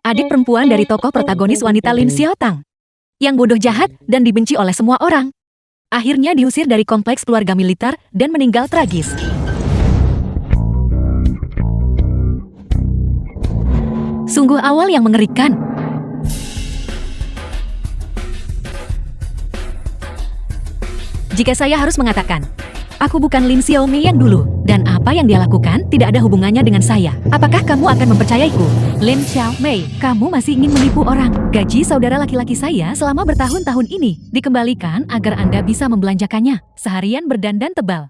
adik perempuan dari tokoh protagonis wanita Lim Xiaotang. Yang bodoh jahat dan dibenci oleh semua orang. Akhirnya diusir dari kompleks keluarga militer dan meninggal tragis. Sungguh awal yang mengerikan. Jika saya harus mengatakan, aku bukan Lin Xiaomei yang dulu, dan apa yang dia lakukan tidak ada hubungannya dengan saya. Apakah kamu akan mempercayaiku? Lin Xiaomei, kamu masih ingin menipu orang. Gaji saudara laki-laki saya selama bertahun-tahun ini dikembalikan agar Anda bisa membelanjakannya. Seharian berdandan tebal.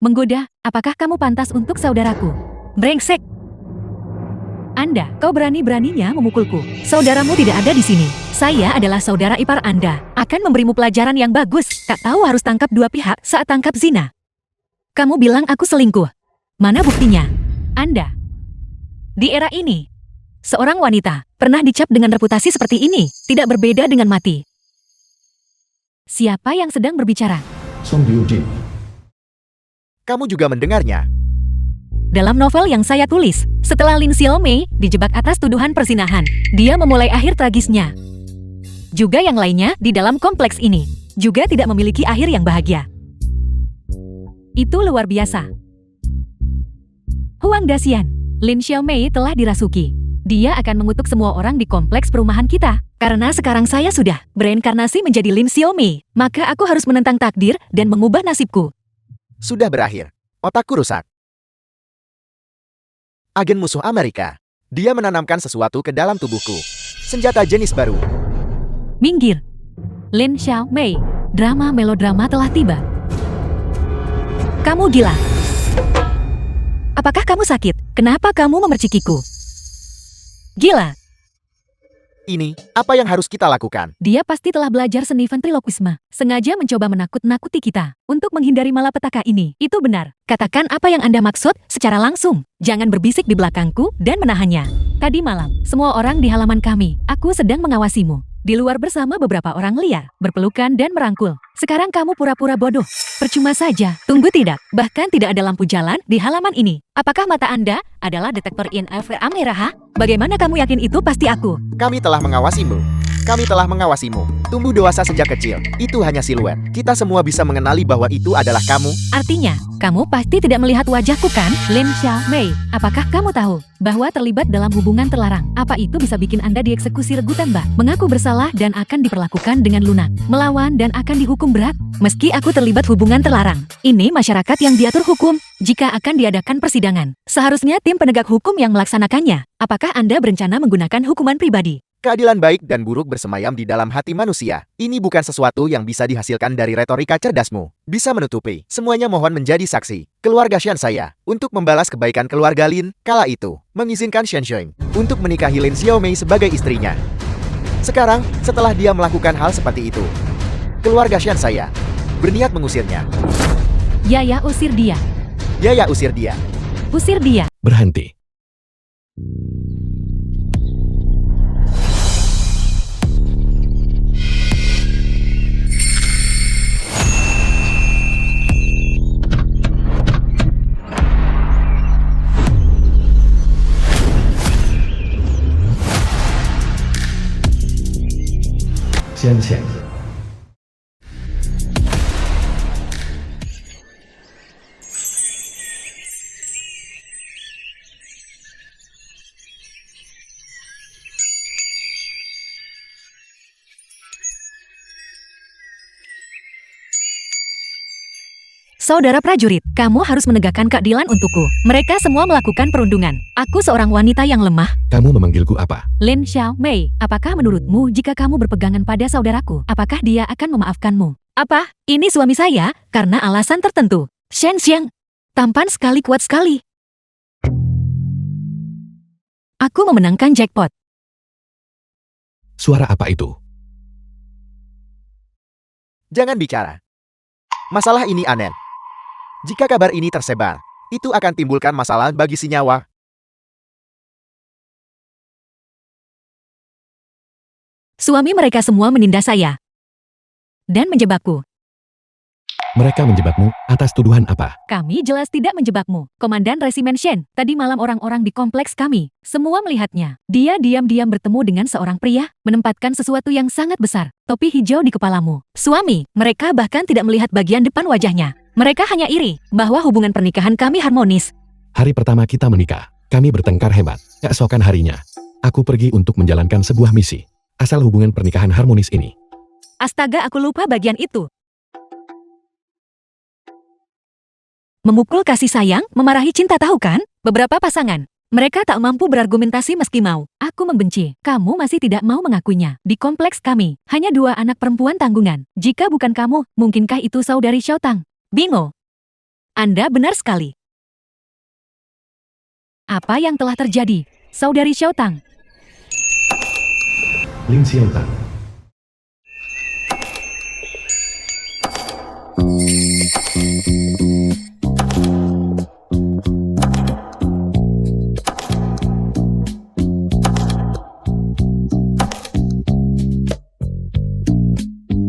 Menggoda, apakah kamu pantas untuk saudaraku? Brengsek! Anda, kau berani-beraninya memukulku. Saudaramu tidak ada di sini. Saya adalah saudara ipar Anda. Akan memberimu pelajaran yang bagus. Tak tahu harus tangkap dua pihak saat tangkap zina. Kamu bilang aku selingkuh. Mana buktinya? Anda. Di era ini, seorang wanita pernah dicap dengan reputasi seperti ini, tidak berbeda dengan mati. Siapa yang sedang berbicara? Song Biuji. Kamu juga mendengarnya. Dalam novel yang saya tulis, setelah Lin Xiaomei dijebak atas tuduhan persinahan, dia memulai akhir tragisnya. Juga yang lainnya di dalam kompleks ini, juga tidak memiliki akhir yang bahagia. Itu luar biasa. Huang Daxian, Lin Xiaomei telah dirasuki. Dia akan mengutuk semua orang di kompleks perumahan kita. Karena sekarang saya sudah bereinkarnasi menjadi Lin Xiaomei, maka aku harus menentang takdir dan mengubah nasibku. Sudah berakhir. Otakku rusak. Agen musuh Amerika. Dia menanamkan sesuatu ke dalam tubuhku. Senjata jenis baru. Minggir. Lin Xiaomei, drama melodrama telah tiba. Kamu gila. Apakah kamu sakit? Kenapa kamu memercikiku? Gila. Ini, apa yang harus kita lakukan? Dia pasti telah belajar seni ventriloquisme. Sengaja mencoba menakut-nakuti kita. Untuk menghindari malapetaka ini. Itu benar. Katakan apa yang Anda maksud secara langsung. Jangan berbisik di belakangku dan menahannya. Tadi malam, semua orang di halaman kami. Aku sedang mengawasimu. Di luar bersama beberapa orang liar, berpelukan dan merangkul. Sekarang kamu pura-pura bodoh. Percuma saja. Tunggu tidak. Bahkan tidak ada lampu jalan di halaman ini. Apakah mata Anda adalah detektor inframerah? Merah? Bagaimana kamu yakin itu pasti aku? Kami telah mengawasimu. Kami telah mengawasimu. Tumbuh dewasa sejak kecil. Itu hanya siluet. Kita semua bisa mengenali bahwa itu adalah kamu. Artinya, kamu pasti tidak melihat wajahku kan? Lin Xiaomei, apakah kamu tahu bahwa terlibat dalam hubungan terlarang? Apa itu bisa bikin Anda dieksekusi regu tembak? Mengaku bersalah dan akan diperlakukan dengan lunak. Melawan dan akan dihukum berat. Meski aku terlibat hubungan terlarang. Ini masyarakat yang diatur hukum. Jika akan diadakan persidangan, seharusnya tim penegak hukum yang melaksanakannya. Apakah Anda berencana menggunakan hukuman pribadi? Keadilan baik dan buruk bersemayam di dalam hati manusia. Ini bukan sesuatu yang bisa dihasilkan dari retorika cerdasmu. Bisa menutupi. Semuanya mohon menjadi saksi. Keluarga Shan saya, untuk membalas kebaikan keluarga Lin, kala itu, mengizinkan Shen Sheng untuk menikahi Lin Xiaomei sebagai istrinya. Sekarang, setelah dia melakukan hal seperti itu, keluarga Shan saya berniat mengusirnya. Ya, usir dia. Ya, usir dia. Usir dia. Berhenti. Xian. 'Saudara prajurit, kamu harus menegakkan keadilan untukku. Mereka semua melakukan perundungan. Aku seorang wanita yang lemah. Kamu memanggilku apa? Lin Xiaomei, apakah menurutmu jika kamu berpegangan pada saudaraku, apakah dia akan memaafkanmu? Apa? Ini suami saya, karena alasan tertentu. Shen Xiang, tampan sekali, kuat sekali. Aku memenangkan jackpot. Suara apa itu? Jangan bicara. Masalah ini aneh. Jika kabar ini tersebar, itu akan timbulkan masalah bagi si nyawa. Suami mereka semua menindas saya dan menjebakku. Mereka menjebakmu atas tuduhan apa? Kami jelas tidak menjebakmu, Komandan Resimen Shen. Tadi malam orang-orang di kompleks kami, semua melihatnya. Dia diam-diam bertemu dengan seorang pria, menempatkan sesuatu yang sangat besar, topi hijau di kepalamu. Suami, mereka bahkan tidak melihat bagian depan wajahnya. Mereka hanya iri bahwa hubungan pernikahan kami harmonis. Hari pertama kita menikah, kami bertengkar hebat. Keesokan harinya, aku pergi untuk menjalankan sebuah misi. Asal hubungan pernikahan harmonis ini. Astaga, aku lupa bagian itu. Memukul kasih sayang, memarahi cinta, tahu kan? Beberapa pasangan, mereka tak mampu berargumentasi meski mau. Aku membenci. Kamu masih tidak mau mengakuinya. Di kompleks kami, hanya 2 anak perempuan tanggungan. Jika bukan kamu, mungkinkah itu saudari Xiao Tang? Bingo. Anda benar sekali. Apa yang telah terjadi, saudari Xiao Tang? Lin Xiaotang.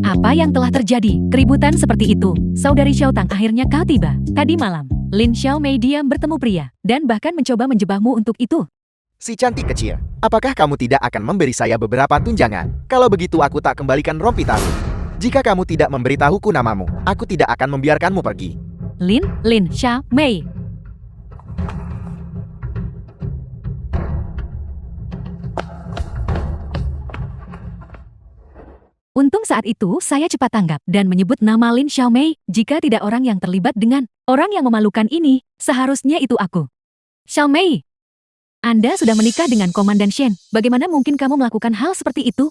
Apa yang telah terjadi? Keributan seperti itu. Saudari Xiao Tang, akhirnya kau tiba. Tadi malam, Lin Xiaomei diam bertemu pria, dan bahkan mencoba menjebakmu untuk itu. Si cantik kecil, apakah kamu tidak akan memberi saya beberapa tunjangan? Kalau begitu aku tak kembalikan rompi tahu. Jika kamu tidak memberitahuku namamu, aku tidak akan membiarkanmu pergi. Lin Xiaomei. Untung saat itu saya cepat tanggap dan menyebut nama Lin Xiaomei. Jika tidak orang yang terlibat dengan orang yang memalukan ini, seharusnya itu aku. Xiaomei, Anda sudah menikah dengan Komandan Shen. Bagaimana mungkin kamu melakukan hal seperti itu?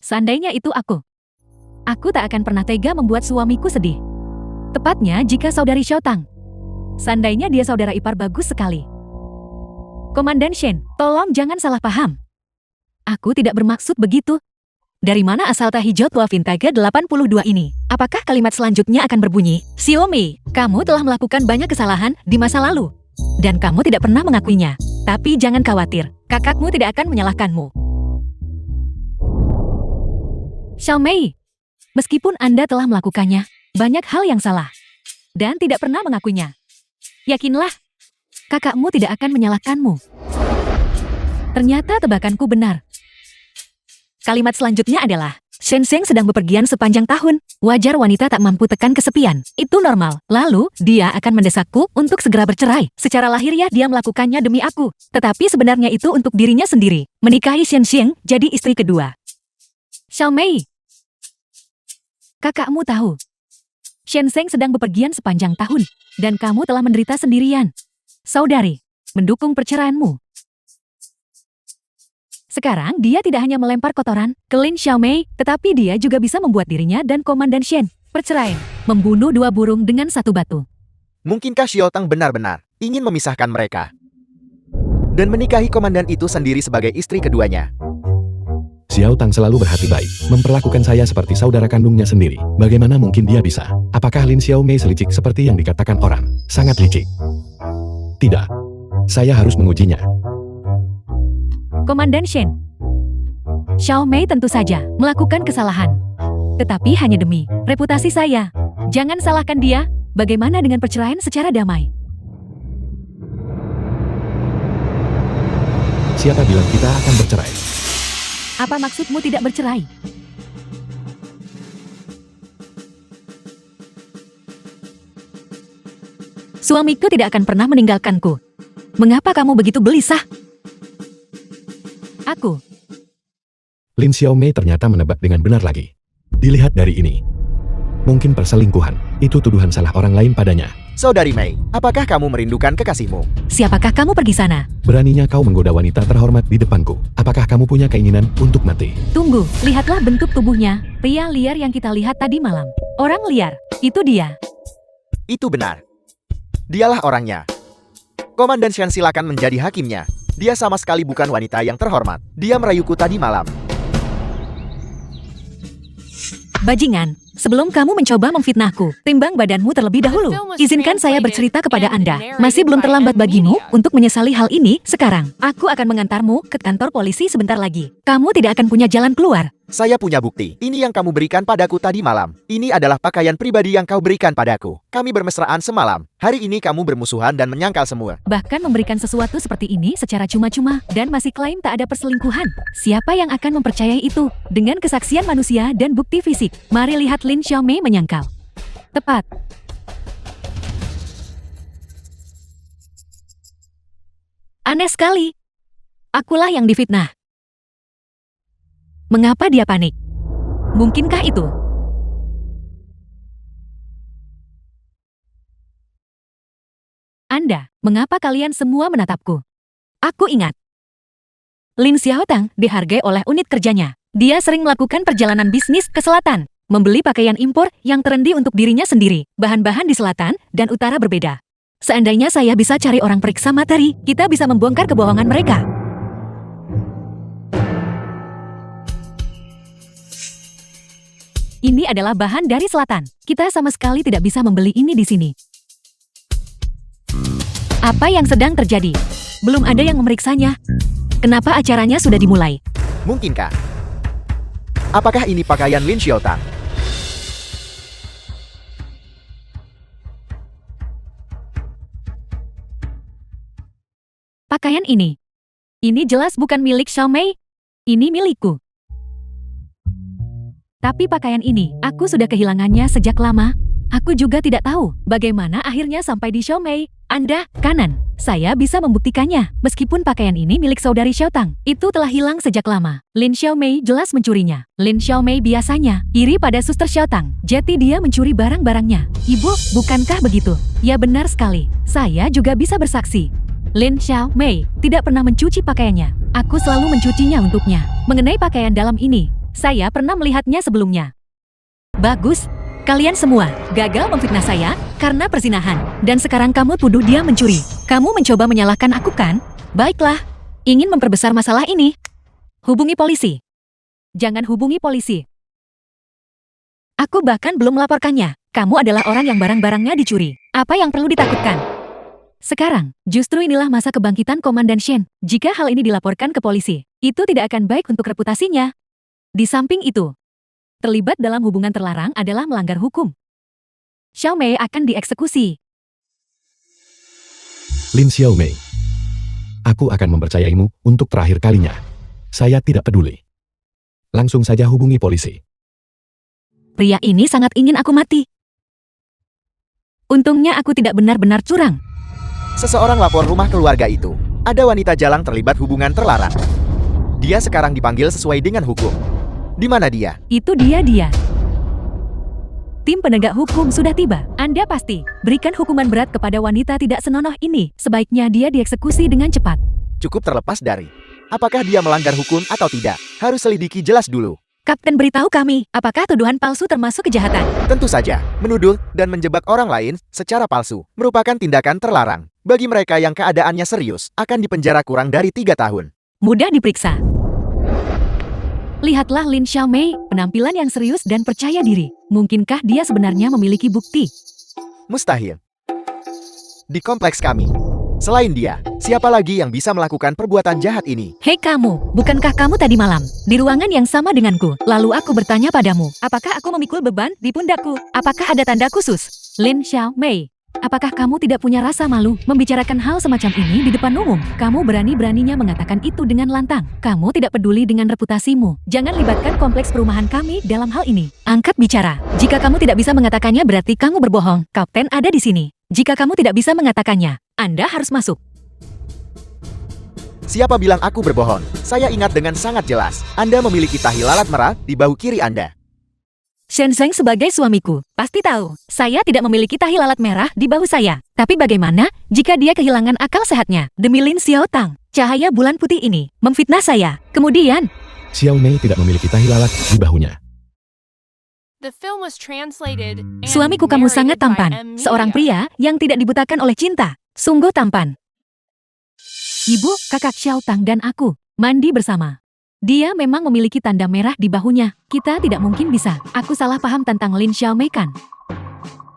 Seandainya itu aku tak akan pernah tega membuat suamiku sedih. Tepatnya jika saudari Xiao Tang. Seandainya dia saudara ipar bagus sekali. Komandan Shen, tolong jangan salah paham. Aku tidak bermaksud begitu. Dari mana asal teh hijau tua vintage 82 ini? Apakah kalimat selanjutnya akan berbunyi, Xiaomei, kamu telah melakukan banyak kesalahan di masa lalu. Dan kamu tidak pernah mengakuinya. Tapi jangan khawatir, kakakmu tidak akan menyalahkanmu. Xiaomei, meskipun Anda telah melakukannya, banyak hal yang salah. Dan tidak pernah mengakuinya. Yakinlah, kakakmu tidak akan menyalahkanmu. Ternyata tebakanku benar. Kalimat selanjutnya adalah, Shen Sheng sedang bepergian sepanjang tahun. Wajar wanita tak mampu tekan kesepian. Itu normal. Lalu, dia akan mendesakku untuk segera bercerai. Secara lahiriah dia melakukannya demi aku. Tetapi sebenarnya itu untuk dirinya sendiri. Menikahi Shen Sheng jadi istri kedua. Xiaomei, kakakmu tahu. Shen Sheng sedang bepergian sepanjang tahun. Dan kamu telah menderita sendirian. Saudari, mendukung perceraianmu. Sekarang dia tidak hanya melempar kotoran ke Lin Xiaomei, tetapi dia juga bisa membuat dirinya dan Komandan Shen perceraian, membunuh 2 burung dengan 1 batu. Mungkinkah Xiao Tang benar-benar ingin memisahkan mereka? Dan menikahi komandan itu sendiri sebagai istri keduanya. Xiao Tang selalu berhati baik, memperlakukan saya seperti saudara kandungnya sendiri. Bagaimana mungkin dia bisa? Apakah Lin Xiaomei selicik seperti yang dikatakan orang? Sangat licik. Tidak. Saya harus mengujinya. Komandan Shen, Xiaomei tentu saja melakukan kesalahan. Tetapi hanya demi reputasi saya. Jangan salahkan dia. Bagaimana dengan perceraian secara damai? Siapa bilang kita akan bercerai? Apa maksudmu tidak bercerai? Suamiku tidak akan pernah meninggalkanku. Mengapa kamu begitu gelisah? Aku. Lin Xiaomei ternyata menebak dengan benar lagi. Dilihat dari ini. Mungkin perselingkuhan. Itu tuduhan salah orang lain padanya. Saudari Mei, apakah kamu merindukan kekasihmu? Siapakah kamu pergi sana? Beraninya kau menggoda wanita terhormat di depanku. Apakah kamu punya keinginan untuk mati? Tunggu, lihatlah bentuk tubuhnya. Pria liar yang kita lihat tadi malam. Orang liar, itu dia. Itu benar. Dialah orangnya. Komandan Shen silakan menjadi hakimnya. Dia sama sekali bukan wanita yang terhormat. Dia merayuku tadi malam. Bajingan, Sebelum kamu mencoba memfitnahku, timbang badanmu terlebih dahulu. Izinkan saya bercerita kepada Anda. Masih belum terlambat bagimu untuk menyesali hal ini sekarang. Aku akan mengantarmu ke kantor polisi sebentar lagi. Kamu tidak akan punya jalan keluar. Saya punya bukti. Ini yang kamu berikan padaku tadi malam. Ini adalah pakaian pribadi yang kau berikan padaku. Kami bermesraan semalam. Hari ini kamu bermusuhan dan menyangkal semua. Bahkan memberikan sesuatu seperti ini secara cuma-cuma dan masih klaim tak ada perselingkuhan. Siapa yang akan mempercayai itu? Dengan kesaksian manusia dan bukti fisik. Mari lihat Lin Xiaomei menyangkal. Tepat. Aneh sekali. Akulah yang difitnah. Mengapa dia panik? Mungkinkah itu? Anda, mengapa kalian semua menatapku? Aku ingat. Lin Xiaotang dihargai oleh unit kerjanya. Dia sering melakukan perjalanan bisnis ke selatan, membeli pakaian impor yang trendy untuk dirinya sendiri. Bahan-bahan di selatan dan utara berbeda. Seandainya saya bisa cari orang periksa materi, kita bisa membongkar kebohongan mereka. Ini adalah bahan dari selatan. Kita sama sekali tidak bisa membeli ini di sini. Apa yang sedang terjadi? Belum ada yang memeriksanya. Kenapa acaranya sudah dimulai? Mungkinkah? Apakah ini pakaian Lin Xiaotang? Pakaian ini. Ini jelas bukan milik Xiaomei. Ini milikku. Tapi pakaian ini, aku sudah kehilangannya sejak lama. Aku juga tidak tahu bagaimana akhirnya sampai di Xiaomei. Anda, kanan. Saya bisa membuktikannya. Meskipun pakaian ini milik saudari Xiaotang, itu telah hilang sejak lama. Lin Xiaomei jelas mencurinya. Lin Xiaomei biasanya iri pada suster Xiaotang. Jadi dia mencuri barang-barangnya. Ibu, bukankah begitu? Ya benar sekali. Saya juga bisa bersaksi. Lin Xiaomei tidak pernah mencuci pakaiannya. Aku selalu mencucinya untuknya. Mengenai pakaian dalam ini, saya pernah melihatnya sebelumnya. Bagus, kalian semua gagal memfitnah saya karena perzinahan. Dan sekarang kamu tuduh dia mencuri. Kamu mencoba menyalahkan aku kan? Baiklah, ingin memperbesar masalah ini. Hubungi polisi. Jangan hubungi polisi. Aku bahkan belum melaporkannya. Kamu adalah orang yang barang-barangnya dicuri. Apa yang perlu ditakutkan? Sekarang, justru inilah masa kebangkitan Komandan Shen. Jika hal ini dilaporkan ke polisi, itu tidak akan baik untuk reputasinya. Di samping itu, terlibat dalam hubungan terlarang adalah melanggar hukum. Xiaomei akan dieksekusi. Lin Xiaomei. Aku akan mempercayaimu untuk terakhir kalinya. Saya tidak peduli. Langsung saja hubungi polisi. Pria ini sangat ingin aku mati. Untungnya aku tidak benar-benar curang. Seseorang lapor rumah keluarga itu. Ada wanita jalang terlibat hubungan terlarang. Dia sekarang dipanggil sesuai dengan hukum. Di mana dia? Itu dia. Tim penegak hukum sudah tiba. Anda pasti berikan hukuman berat kepada wanita tidak senonoh ini. Sebaiknya dia dieksekusi dengan cepat. Cukup terlepas dari apakah dia melanggar hukum atau tidak. Harus selidiki jelas dulu. Kapten, beritahu kami, apakah tuduhan palsu termasuk kejahatan? Tentu saja, menuduh dan menjebak orang lain secara palsu merupakan tindakan terlarang. Bagi mereka yang keadaannya serius, akan dipenjara kurang dari 3 tahun. Mudah diperiksa. Lihatlah Lin Xiaomei, penampilan yang serius dan percaya diri. Mungkinkah dia sebenarnya memiliki bukti? Mustahil. Di kompleks kami, selain dia, siapa lagi yang bisa melakukan perbuatan jahat ini? Hei kamu, bukankah kamu tadi malam di ruangan yang sama denganku? Lalu aku bertanya padamu, apakah aku memikul beban di pundakku? Apakah ada tanda khusus? Lin Xiaomei, apakah kamu tidak punya rasa malu membicarakan hal semacam ini di depan umum? Kamu berani-beraninya mengatakan itu dengan lantang. Kamu tidak peduli dengan reputasimu. Jangan libatkan kompleks perumahan kami dalam hal ini. Angkat bicara. Jika kamu tidak bisa mengatakannya berarti kamu berbohong. Kapten ada di sini. Jika kamu tidak bisa mengatakannya, Anda harus masuk. Siapa bilang aku berbohong? Saya ingat dengan sangat jelas. Anda memiliki tahi lalat merah di bahu kiri Anda. Shen Zheng sebagai suamiku, pasti tahu, saya tidak memiliki tahi lalat merah di bahu saya. Tapi bagaimana jika dia kehilangan akal sehatnya? Demi Lin Xiaotang, cahaya bulan putih ini memfitnah saya. Kemudian, Xiaomei tidak memiliki tahi lalat di bahunya. Suamiku kamu sangat tampan, seorang pria yang tidak dibutakan oleh cinta. Sungguh tampan. Ibu, kakak Xiaotang dan aku mandi bersama. Dia memang memiliki tanda merah di bahunya. Kita tidak mungkin bisa. Aku salah paham tentang Lin Xiaomei kan?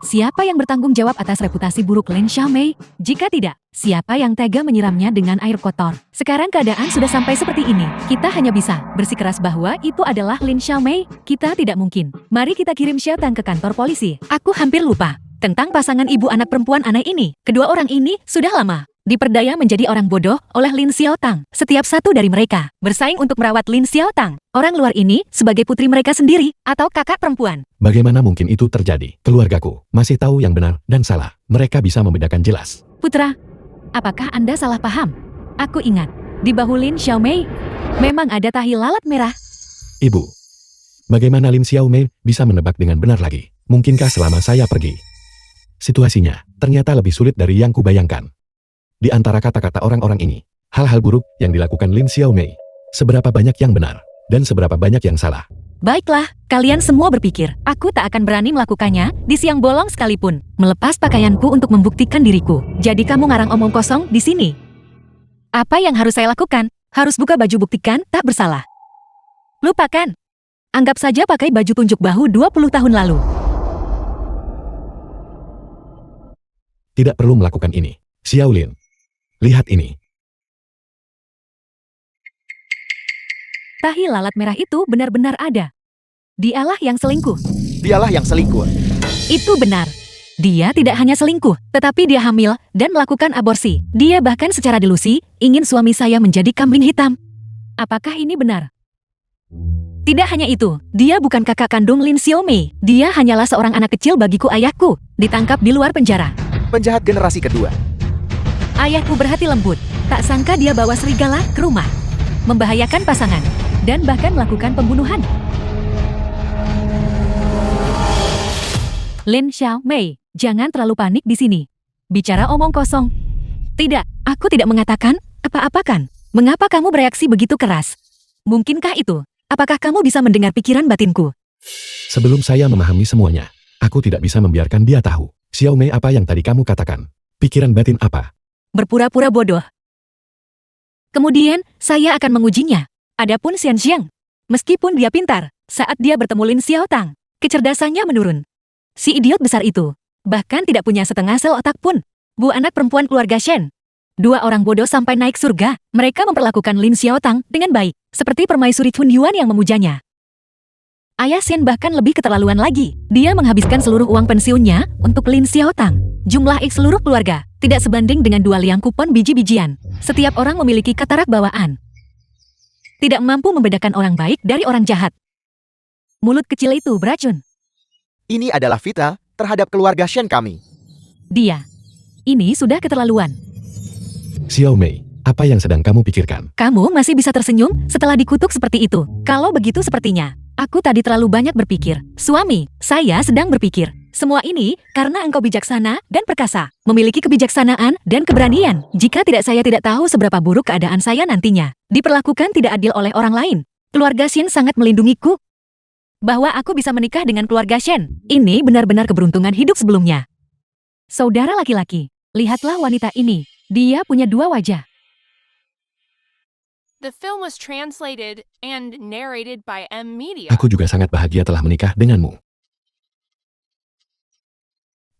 Siapa yang bertanggung jawab atas reputasi buruk Lin Xiaomei? Jika tidak, siapa yang tega menyiramnya dengan air kotor? Sekarang keadaan sudah sampai seperti ini. Kita hanya bisa bersikeras bahwa itu adalah Lin Xiaomei. Kita tidak mungkin. Mari kita kirim Xiao Tang ke kantor polisi. Aku hampir lupa tentang pasangan ibu anak perempuan aneh ini. Kedua orang ini sudah lama diperdaya menjadi orang bodoh oleh Lin Xiao Tang. Setiap satu dari mereka bersaing untuk merawat Lin Xiao Tang. Orang luar ini sebagai putri mereka sendiri atau kakak perempuan. Bagaimana mungkin itu terjadi? Keluargaku masih tahu yang benar dan salah. Mereka bisa membedakan jelas. Putra, apakah Anda salah paham? Aku ingat, di bahu Lin Xiaomei memang ada tahi lalat merah. Ibu, bagaimana Lin Xiaomei bisa menebak dengan benar lagi? Mungkinkah selama saya pergi? Situasinya ternyata lebih sulit dari yang kubayangkan. Di antara kata-kata orang-orang ini, hal-hal buruk yang dilakukan Lin Xiaomei, seberapa banyak yang benar, dan seberapa banyak yang salah. Baiklah, kalian semua berpikir, aku tak akan berani melakukannya di siang bolong sekalipun, melepas pakaianku untuk membuktikan diriku. Jadi kamu ngarang omong kosong di sini. Apa yang harus saya lakukan? Harus buka baju buktikan tak bersalah. Lupakan. Anggap saja pakai baju tunjuk bahu 20 tahun lalu. Tidak perlu melakukan ini. Xiao Lin, lihat ini. Tahi lalat merah itu benar-benar ada. Dialah yang selingkuh. Dialah yang selingkuh. Itu benar. Dia tidak hanya selingkuh, tetapi dia hamil dan melakukan aborsi. Dia bahkan secara delusi ingin suami saya menjadi kambing hitam. Apakah ini benar? Tidak hanya itu, dia bukan kakak kandung Lin Xiaomei. Dia hanyalah seorang anak kecil bagiku ayahku, ditangkap di luar penjara. Penjahat generasi kedua. Ayahku berhati lembut, tak sangka dia bawa serigala ke rumah, membahayakan pasangan, dan bahkan melakukan pembunuhan. Lin Xiaomei, jangan terlalu panik di sini. Bicara omong kosong. Tidak, aku tidak mengatakan apa-apa kan. Mengapa kamu bereaksi begitu keras? Mungkinkah itu? Apakah kamu bisa mendengar pikiran batinku? Sebelum saya memahami semuanya, aku tidak bisa membiarkan dia tahu. Xiaomei, apa yang tadi kamu katakan? Pikiran batin apa? Berpura-pura bodoh. Kemudian, saya akan mengujinya. Adapun Xian Xiang, meskipun dia pintar, saat dia bertemu Lin Xiao Tang, kecerdasannya menurun. Si idiot besar itu, bahkan tidak punya setengah sel otak pun. Bu anak perempuan keluarga Shen. Dua orang bodoh sampai naik surga. Mereka memperlakukan Lin Xiao Tang dengan baik, seperti permaisuri Chun Yuan yang memujanya. Ayah Shen bahkan lebih keterlaluan lagi. Dia menghabiskan seluruh uang pensiunnya untuk Lin Xiao Tang. Jumlah X seluruh keluarga tidak sebanding dengan 2 liang kupon biji-bijian. Setiap orang memiliki katarak bawaan. Tidak mampu membedakan orang baik dari orang jahat. Mulut kecil itu beracun. Ini adalah fitnah terhadap keluarga Shen kami. Dia. Ini sudah keterlaluan. Xiaomei, apa yang sedang kamu pikirkan? Kamu masih bisa tersenyum setelah dikutuk seperti itu. Kalau begitu sepertinya, aku tadi terlalu banyak berpikir. Suami, saya sedang berpikir. Semua ini karena engkau bijaksana dan perkasa. Memiliki kebijaksanaan dan keberanian. Jika tidak, saya tidak tahu seberapa buruk keadaan saya nantinya. Diperlakukan tidak adil oleh orang lain. Keluarga Shen sangat melindungiku. Bahwa aku bisa menikah dengan keluarga Shen. Ini benar-benar keberuntungan hidup sebelumnya. Saudara laki-laki, lihatlah wanita ini. Dia punya 2 wajah. The film was translated and narrated by M Media. Aku juga sangat bahagia telah menikah denganmu.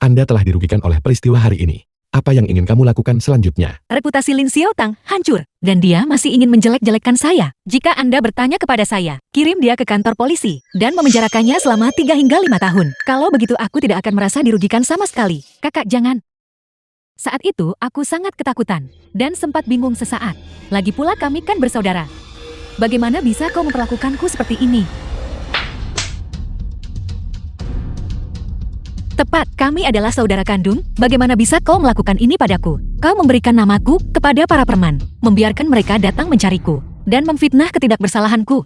Anda telah dirugikan oleh peristiwa hari ini. Apa yang ingin kamu lakukan selanjutnya? Reputasi Lin Xiao Tang hancur, dan dia masih ingin menjelek-jelekkan saya. Jika Anda bertanya kepada saya, kirim dia ke kantor polisi, dan memenjarakannya selama 3 hingga 5 tahun. Kalau begitu aku tidak akan merasa dirugikan sama sekali. Kakak, jangan. Saat itu, aku sangat ketakutan, dan sempat bingung sesaat. Lagi pula kami kan bersaudara. Bagaimana bisa kau memperlakukanku seperti ini? Tepat, kami adalah saudara kandung. Bagaimana bisa kau melakukan ini padaku? Kau memberikan namaku kepada para preman, membiarkan mereka datang mencariku, dan memfitnah ketidakbersalahanku.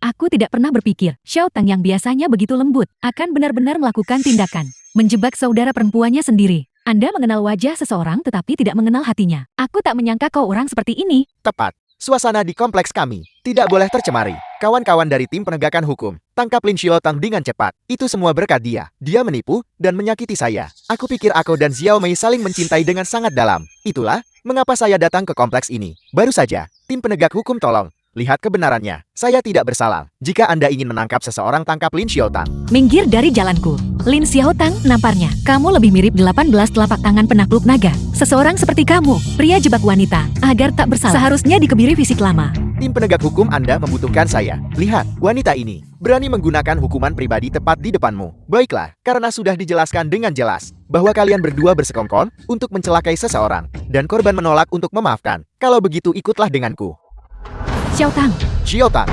Aku tidak pernah berpikir, Xiao Tang yang biasanya begitu lembut, akan benar-benar melakukan tindakan, menjebak saudara perempuannya sendiri. Anda mengenal wajah seseorang tetapi tidak mengenal hatinya. Aku tak menyangka kau orang seperti ini. Tepat. Suasana di kompleks kami tidak boleh tercemari. Kawan-kawan dari tim penegakan hukum, tangkap Lin Xiao Tang dengan cepat. Itu semua berkat dia. Dia menipu dan menyakiti saya. Aku pikir aku dan Xiaomei saling mencintai dengan sangat dalam. Itulah mengapa saya datang ke kompleks ini. Baru saja, tim penegak hukum tolong. lihat kebenarannya. Saya tidak bersalah. Jika Anda ingin menangkap seseorang, tangkap Lin Xiaotang. Minggir dari jalanku. Lin Xiaotang, namparnya kamu lebih mirip 18 telapak tangan penakluk naga. Seseorang seperti kamu, pria jebak wanita, agar tak bersalah seharusnya dikebiri fisik lama. Tim penegak hukum Anda membutuhkan saya. Lihat, wanita ini berani menggunakan hukuman pribadi tepat di depanmu. Baiklah, karena sudah dijelaskan dengan jelas bahwa kalian berdua bersekongkol untuk mencelakai seseorang, dan korban menolak untuk memaafkan. Kalau begitu ikutlah denganku. Xiaotang, Xiaotang,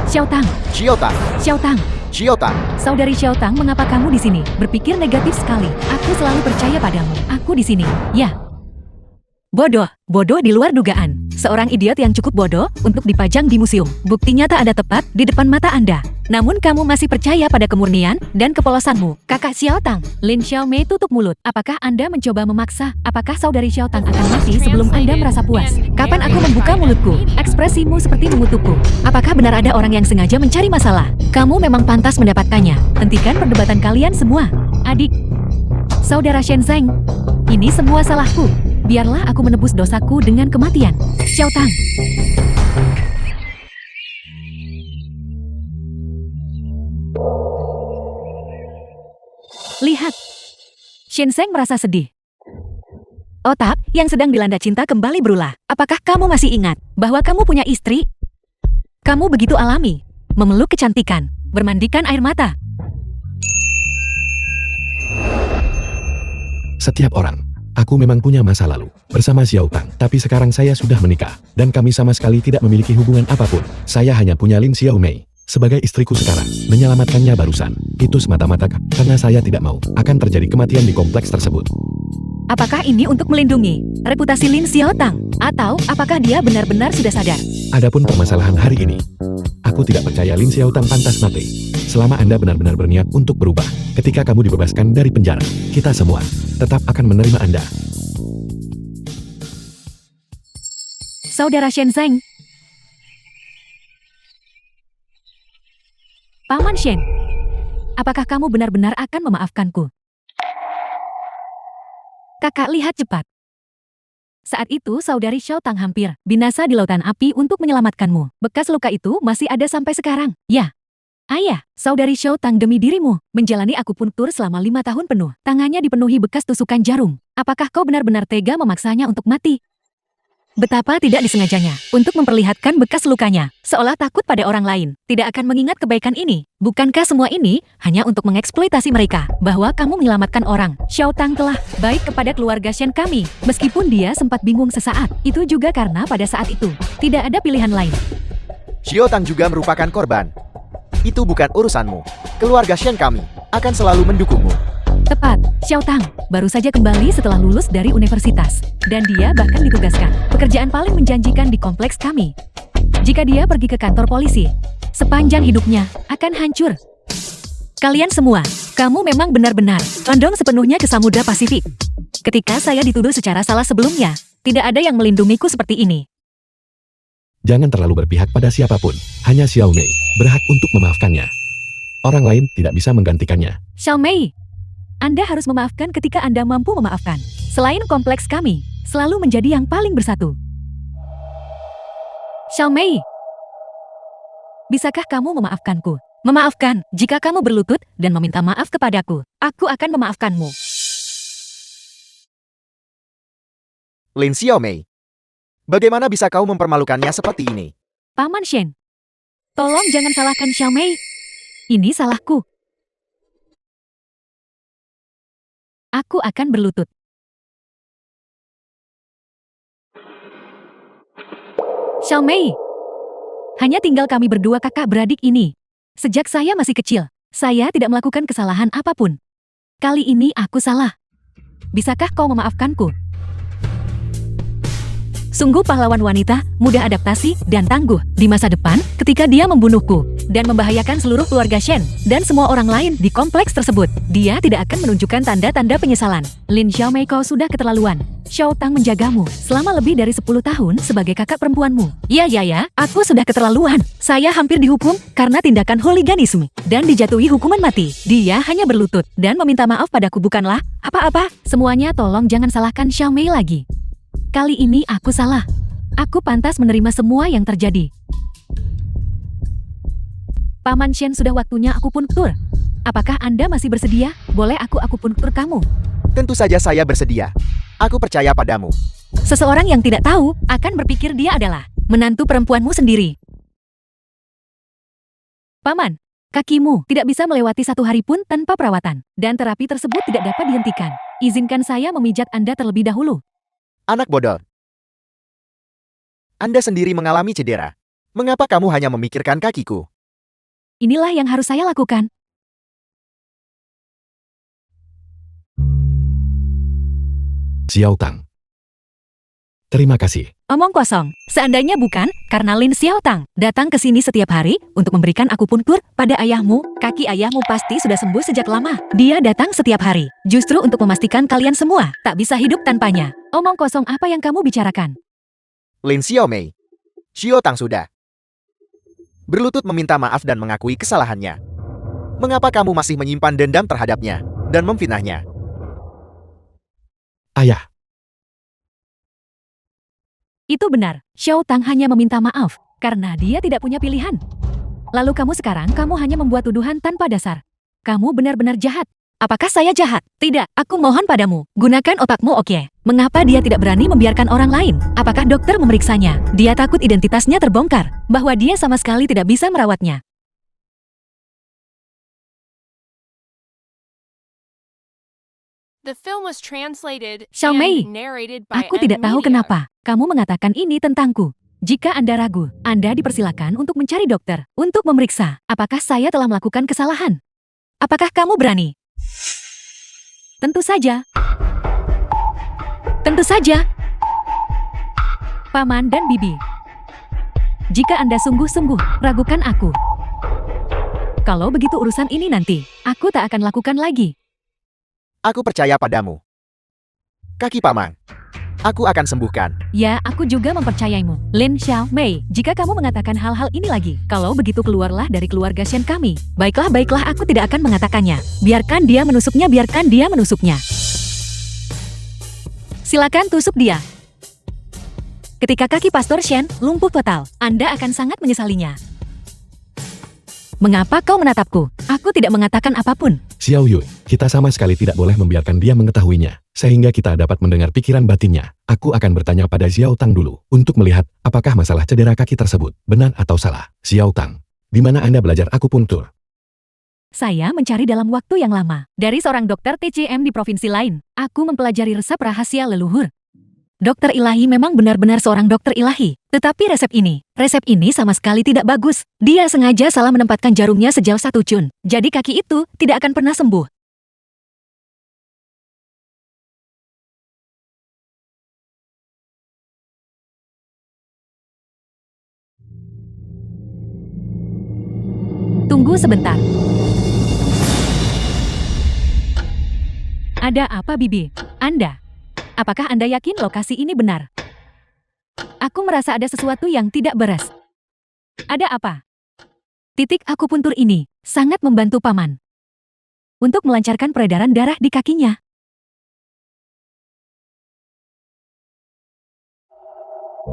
Xiaotang, Xiaotang, Xiaotang. Xiaotang. Saudari Xiaotang, mengapa kamu di sini? Berpikir negatif sekali. Aku selalu percaya padamu. Aku di sini. Ya. Bodoh, bodoh di luar dugaan. Seorang idiot yang cukup bodoh untuk dipajang di museum. Buktinya tak ada tepat di depan mata Anda. Namun kamu masih percaya pada kemurnian dan kepolosanmu. Kakak Xiaotang, Lin Xiaomei tutup mulut. Apakah Anda mencoba memaksa? Apakah saudari Xiaotang akan mati sebelum Anda merasa puas? Kapan aku membuka mulutku? Ekspresimu seperti mengutukku. Apakah benar ada orang yang sengaja mencari masalah? Kamu memang pantas mendapatkannya. Hentikan perdebatan kalian semua. Adik, saudara Shenzeng, ini semua salahku. Biarlah aku menebus dosaku dengan kematian. Xiaotang. Lihat. Shenzeng merasa sedih. Otak yang sedang dilanda cinta kembali berulah. Apakah kamu masih ingat bahwa kamu punya istri? Kamu begitu alami, memeluk kecantikan, bermandikan air mata. Setiap orang. Aku memang punya masa lalu bersama Xiaotang, tapi sekarang saya sudah menikah, dan kami sama sekali tidak memiliki hubungan apapun. Saya hanya punya Lin Xiaomei sebagai istriku sekarang. Menyelamatkannya barusan, itu semata-mata karena saya tidak mau akan terjadi kematian di kompleks tersebut. Apakah ini untuk melindungi reputasi Lin Xiaotang? Atau apakah dia benar-benar sudah sadar? Adapun permasalahan hari ini, aku tidak percaya Lin Xiaotang pantas mati. Selama Anda benar-benar berniat untuk berubah, ketika kamu dibebaskan dari penjara, kita semua tetap akan menerima Anda. Saudara Shenzeng. Paman Shen. Apakah kamu benar-benar akan memaafkanku? Kakak, lihat cepat. Saat itu saudari Xiaotang hampir binasa di lautan api untuk menyelamatkanmu. Bekas luka itu masih ada sampai sekarang. Ya. Ayah, saudari Xiaotang, demi dirimu, menjalani akupuntur selama 5 tahun penuh. Tangannya dipenuhi bekas tusukan jarum. Apakah kau benar-benar tega memaksanya untuk mati? Betapa tidak disengajanya untuk memperlihatkan bekas lukanya, seolah takut pada orang lain. Tidak akan mengingat kebaikan ini. Bukankah semua ini hanya untuk mengeksploitasi mereka? Bahwa kamu menyelamatkan orang. Xiaotang telah baik kepada keluarga Shen kami. Meskipun dia sempat bingung sesaat, itu juga karena pada saat itu tidak ada pilihan lain. Xiaotang juga merupakan korban. Itu bukan urusanmu. Keluarga Shen kami akan selalu mendukungmu. Tepat, Xiaotang baru saja kembali setelah lulus dari universitas. Dan dia bahkan ditugaskan pekerjaan paling menjanjikan di kompleks kami. Jika dia pergi ke kantor polisi, sepanjang hidupnya akan hancur. Kalian semua, kamu memang benar-benar condong sepenuhnya ke Samudra Pasifik. Ketika saya dituduh secara salah sebelumnya, tidak ada yang melindungiku seperti ini. Jangan terlalu berpihak pada siapapun. Hanya Xiaomei berhak untuk memaafkannya. Orang lain tidak bisa menggantikannya. Xiaomei, Anda harus memaafkan ketika Anda mampu memaafkan. Selain kompleks kami, selalu menjadi yang paling bersatu. Xiaomei, bisakah kamu memaafkanku? Memaafkan jika kamu berlutut dan meminta maaf kepadaku. Aku akan memaafkanmu. Lin Xiaomei, bagaimana bisa kau mempermalukannya seperti ini? Paman Shen, tolong jangan salahkan Xiaomei. Ini salahku. Aku akan berlutut. Xiaomei, hanya tinggal kami berdua kakak beradik ini. Sejak saya masih kecil, saya tidak melakukan kesalahan apapun. Kali ini aku salah. Bisakah kau memaafkanku? Sungguh pahlawan wanita, mudah adaptasi, dan tangguh. Di masa depan, ketika dia membunuhku dan membahayakan seluruh keluarga Shen dan semua orang lain di kompleks tersebut, dia tidak akan menunjukkan tanda-tanda penyesalan. Lin Xiaomei, kau sudah keterlaluan. Xiaotang menjagamu selama lebih dari 10 tahun sebagai kakak perempuanmu. Ya, aku sudah keterlaluan. Saya hampir dihukum karena tindakan hooliganisme dan dijatuhi hukuman mati. Dia hanya berlutut dan meminta maaf padaku, bukanlah apa-apa. Semuanya tolong jangan salahkan Xiaomei lagi. Kali ini aku salah. Aku pantas menerima semua yang terjadi. Paman Shen, sudah waktunya akupuntur. Apakah Anda masih bersedia? Boleh aku akupuntur kamu? Tentu saja saya bersedia. Aku percaya padamu. Seseorang yang tidak tahu akan berpikir dia adalah menantu perempuanmu sendiri. Paman, kakimu tidak bisa melewati 1 hari pun tanpa perawatan, dan terapi tersebut tidak dapat dihentikan. Izinkan saya memijat Anda terlebih dahulu. Anak bodoh. Anda sendiri mengalami cedera. Mengapa kamu hanya memikirkan kakiku? Inilah yang harus saya lakukan. Xiao Tang. Terima kasih. Omong kosong. Seandainya bukan karena Lin Xiaotang datang ke sini setiap hari untuk memberikan akupuntur pada ayahmu, kaki ayahmu pasti sudah sembuh sejak lama. Dia datang setiap hari, justru untuk memastikan kalian semua tak bisa hidup tanpanya. Omong kosong apa yang kamu bicarakan? Lin Xiaomei. Xiaotang sudah berlutut meminta maaf dan mengakui kesalahannya. Mengapa kamu masih menyimpan dendam terhadapnya dan memfitnahnya? Ayah, Itu benar, Xiaotang hanya meminta maaf karena dia tidak punya pilihan. Lalu kamu hanya membuat tuduhan tanpa dasar. Kamu benar-benar jahat. Apakah saya jahat? Tidak, aku mohon padamu, gunakan otakmu, oke? Mengapa dia tidak berani membiarkan orang lain? Apakah dokter memeriksanya? Dia takut identitasnya terbongkar, bahwa dia sama sekali tidak bisa merawatnya. The film was translated Xiaomei, and narrated by Aku tidak tahu Media. kenapa kamu mengatakan ini tentangku. Jika Anda ragu, Anda dipersilakan untuk mencari dokter, untuk memeriksa apakah saya telah melakukan kesalahan. Apakah kamu berani? Tentu saja. Tentu saja. Paman dan Bibi. Jika Anda sungguh-sungguh ragukan aku. Kalau begitu urusan ini nanti, aku tak akan lakukan lagi. Aku percaya padamu. Kaki paman. Aku akan sembuhkan. Ya, aku juga mempercayaimu. Lin Xiaomei, jika kamu mengatakan hal-hal ini lagi, kalau begitu keluarlah dari keluarga Shen kami. Baiklah, aku tidak akan mengatakannya. Biarkan dia menusuknya. Silakan tusuk dia. Ketika kaki Pastor Shen lumpuh total, Anda akan sangat menyesalinya. Mengapa kau menatapku? Aku tidak mengatakan apapun. Xiao Yui, kita sama sekali tidak boleh membiarkan dia mengetahuinya, sehingga kita dapat mendengar pikiran batinnya. Aku akan bertanya pada Xiao Tang dulu, untuk melihat apakah masalah cedera kaki tersebut benar atau salah. Xiao Tang, di mana Anda belajar akupuntur? Saya mencari dalam waktu yang lama. Dari seorang dokter TCM di provinsi lain, aku mempelajari resep rahasia leluhur. Dokter ilahi memang benar-benar seorang dokter ilahi. Tetapi resep ini sama sekali tidak bagus. Dia sengaja salah menempatkan jarumnya sejauh 1 cun. Jadi kaki itu tidak akan pernah sembuh. Tunggu sebentar. Ada apa, Bibi? Apakah Anda yakin lokasi ini benar? Aku merasa ada sesuatu yang tidak beres. Ada apa? Titik akupuntur ini sangat membantu paman untuk melancarkan peredaran darah di kakinya.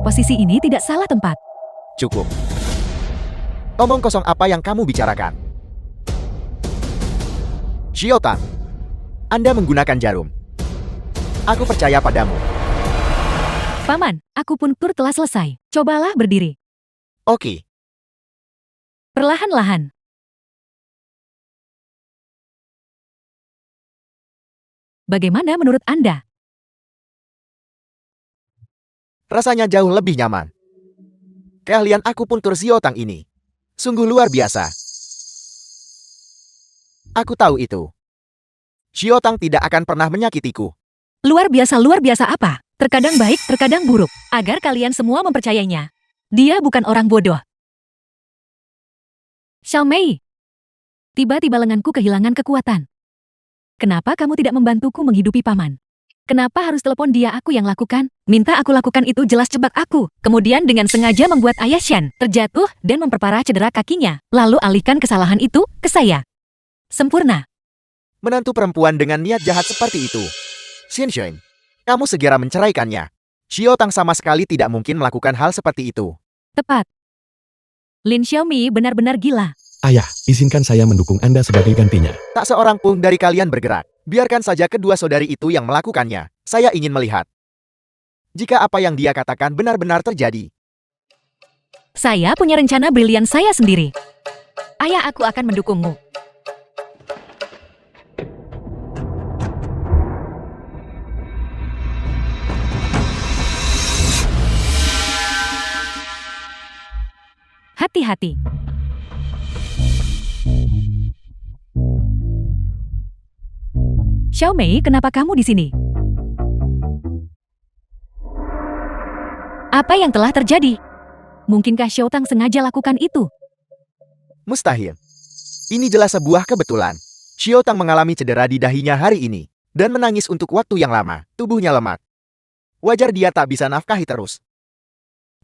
Posisi ini tidak salah tempat. Cukup. Omong kosong apa yang kamu bicarakan? Xiaotang, Anda menggunakan jarum. Aku percaya padamu. Paman, akupuntur telah selesai. Cobalah berdiri. Oke. Perlahan-lahan. Bagaimana menurut Anda? Rasanya jauh lebih nyaman. Keahlian akupuntur Xiaotang ini sungguh luar biasa. Aku tahu itu. Xiaotang tidak akan pernah menyakitiku. Luar biasa apa? Terkadang baik, terkadang buruk. Agar kalian semua mempercayainya. Dia bukan orang bodoh. Xiaomei. Tiba-tiba lenganku kehilangan kekuatan. Kenapa kamu tidak membantuku menghidupi paman? Kenapa harus telepon dia? Aku yang lakukan? Minta aku lakukan itu jelas jebak aku. Kemudian dengan sengaja membuat ayah Shen terjatuh dan memperparah cedera kakinya. Lalu alihkan kesalahan itu ke saya. Sempurna. Menantu perempuan dengan niat jahat seperti itu. Xinshen, kamu segera menceraikannya. Xiao Tang sama sekali tidak mungkin melakukan hal seperti itu. Tepat. Lin Xiaomei benar-benar gila. Ayah, izinkan saya mendukung Anda sebagai gantinya. Tak seorang pun dari kalian bergerak. Biarkan saja kedua saudari itu yang melakukannya. Saya ingin melihat. Jika apa yang dia katakan benar-benar terjadi. Saya punya rencana brilian saya sendiri. Ayah, aku akan mendukungmu. Hati-hati. Xiaomei, kenapa kamu di sini? Apa yang telah terjadi? Mungkinkah Xiao Tang sengaja lakukan itu? Mustahil. Ini jelas sebuah kebetulan. Xiao Tang mengalami cedera di dahinya hari ini. Dan menangis untuk waktu yang lama. Tubuhnya lemah. Wajar dia tak bisa nafkahi terus.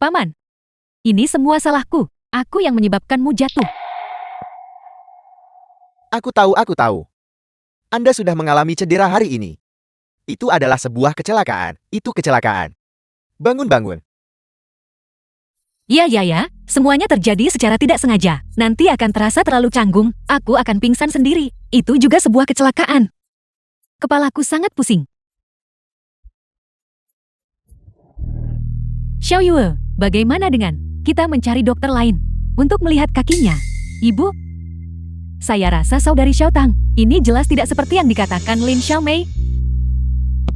Paman, ini semua salahku. Aku yang menyebabkanmu jatuh. Aku tahu. Anda sudah mengalami cedera hari ini. Itu adalah sebuah kecelakaan. Itu kecelakaan. Bangun. Ya. Semuanya terjadi secara tidak sengaja. Nanti akan terasa terlalu canggung. Aku akan pingsan sendiri. Itu juga sebuah kecelakaan. Kepalaku sangat pusing. Xiao Yue, bagaimana dengan kita mencari dokter lain untuk melihat kakinya? Ibu? Saya rasa saudari Xiao Tang. Ini jelas tidak seperti yang dikatakan Lin Xiaomei.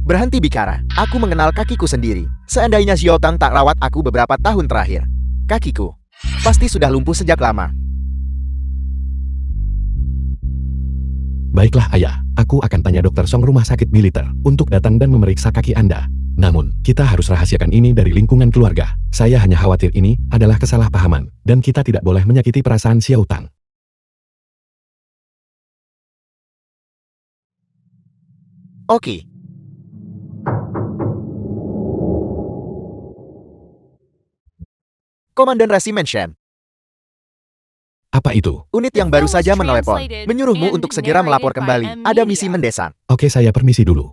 Berhenti bicara. Aku mengenal kakiku sendiri. Seandainya Xiao Tang tak rawat aku beberapa tahun terakhir. Kakiku pasti sudah lumpuh sejak lama. Baiklah ayah, aku akan tanya dokter Song rumah sakit militer untuk datang dan memeriksa kaki Anda. Namun, kita harus rahasiakan ini dari lingkungan keluarga. Saya hanya khawatir ini adalah kesalahpahaman, dan kita tidak boleh menyakiti perasaan Xiao Tang. Oke. Komandan Resimen Shen. Apa itu? Unit yang baru saja menelepon, menyuruhmu untuk segera melapor kembali. Ada misi mendesak. Oke, saya permisi dulu.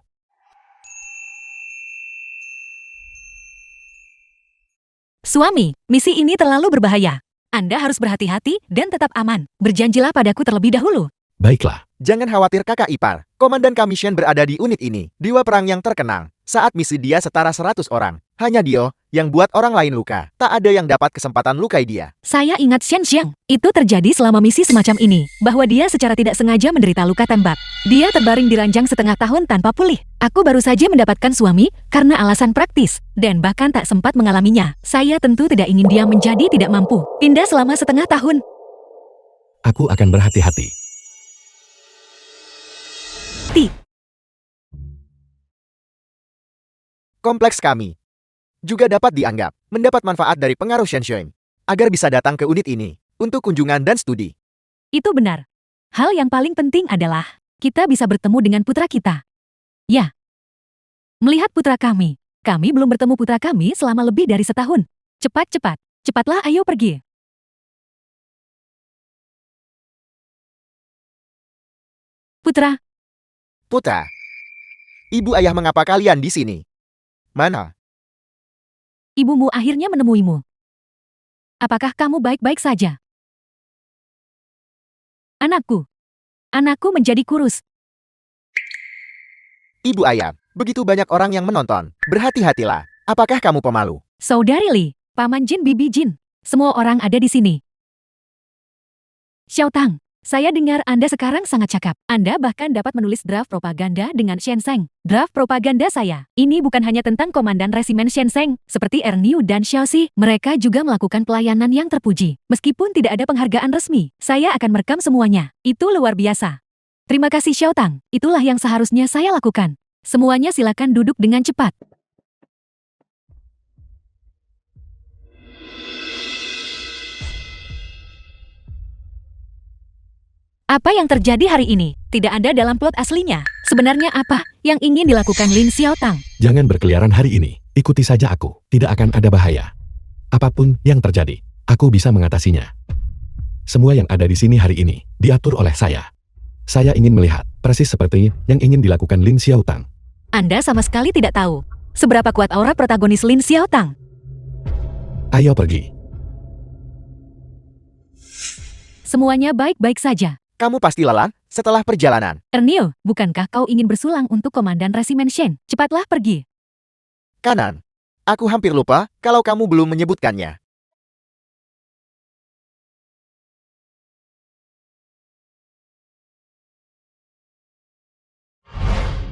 Suami, misi ini terlalu berbahaya. Anda harus berhati-hati dan tetap aman. Berjanjilah padaku terlebih dahulu. Baiklah. Jangan khawatir kakak ipar. Komandan kami Shen berada di unit ini. Dewa perang yang terkenal. Saat misi dia setara 100 orang. Hanya dia yang buat orang lain luka. Tak ada yang dapat kesempatan lukai dia. Saya ingat Shen Xiang. Itu terjadi selama misi semacam ini. Bahwa dia secara tidak sengaja menderita luka tembak. Dia terbaring di ranjang setengah tahun tanpa pulih. Aku baru saja mendapatkan suami karena alasan praktis. Dan bahkan tak sempat mengalaminya. Saya tentu tidak ingin dia menjadi tidak mampu. Pindah selama setengah tahun. Aku akan berhati-hati. Kompleks kami juga dapat dianggap mendapat manfaat dari pengaruh Shen Xiang agar bisa datang ke unit ini untuk kunjungan dan studi. Itu benar. Hal yang paling penting adalah kita bisa bertemu dengan putra kita. Ya. Melihat putra kami. Kami belum bertemu putra kami selama lebih dari setahun. Cepat. Cepatlah, ayo pergi. Putra. Ibu ayah, mengapa kalian di sini? Mana? Ibumu akhirnya menemuimu. Apakah kamu baik-baik saja? Anakku menjadi kurus. Ibu ayah, begitu banyak orang yang menonton. Berhati-hatilah. Apakah kamu pemalu? Saudari Li, Paman Jin, Bibi Jin. Semua orang ada di sini. Xiao Tang, saya dengar Anda sekarang sangat cakap. Anda bahkan dapat menulis draft propaganda dengan Shen Sheng. Draft propaganda saya. Ini bukan hanya tentang komandan resimen Shen Sheng, seperti Erniu dan Xiao Xi. Mereka juga melakukan pelayanan yang terpuji. Meskipun tidak ada penghargaan resmi, saya akan merekam semuanya. Itu luar biasa. Terima kasih Xiao Tang. Itulah yang seharusnya saya lakukan. Semuanya silakan duduk dengan cepat. Apa yang terjadi hari ini? Tidak ada dalam plot aslinya. Sebenarnya apa yang ingin dilakukan Lin Xiao Tang? Jangan berkeliaran hari ini. Ikuti saja aku. Tidak akan ada bahaya. Apapun yang terjadi, aku bisa mengatasinya. Semua yang ada di sini hari ini diatur oleh saya. Saya ingin melihat persis seperti yang ingin dilakukan Lin Xiao Tang. Anda sama sekali tidak tahu seberapa kuat aura protagonis Lin Xiaotang. Ayo pergi. Semuanya baik-baik saja. Kamu pasti lelah setelah perjalanan. Ernio, bukankah kau ingin bersulang untuk Komandan Resimen Shen? Cepatlah pergi. Kanan. Aku hampir lupa kalau kamu belum menyebutkannya.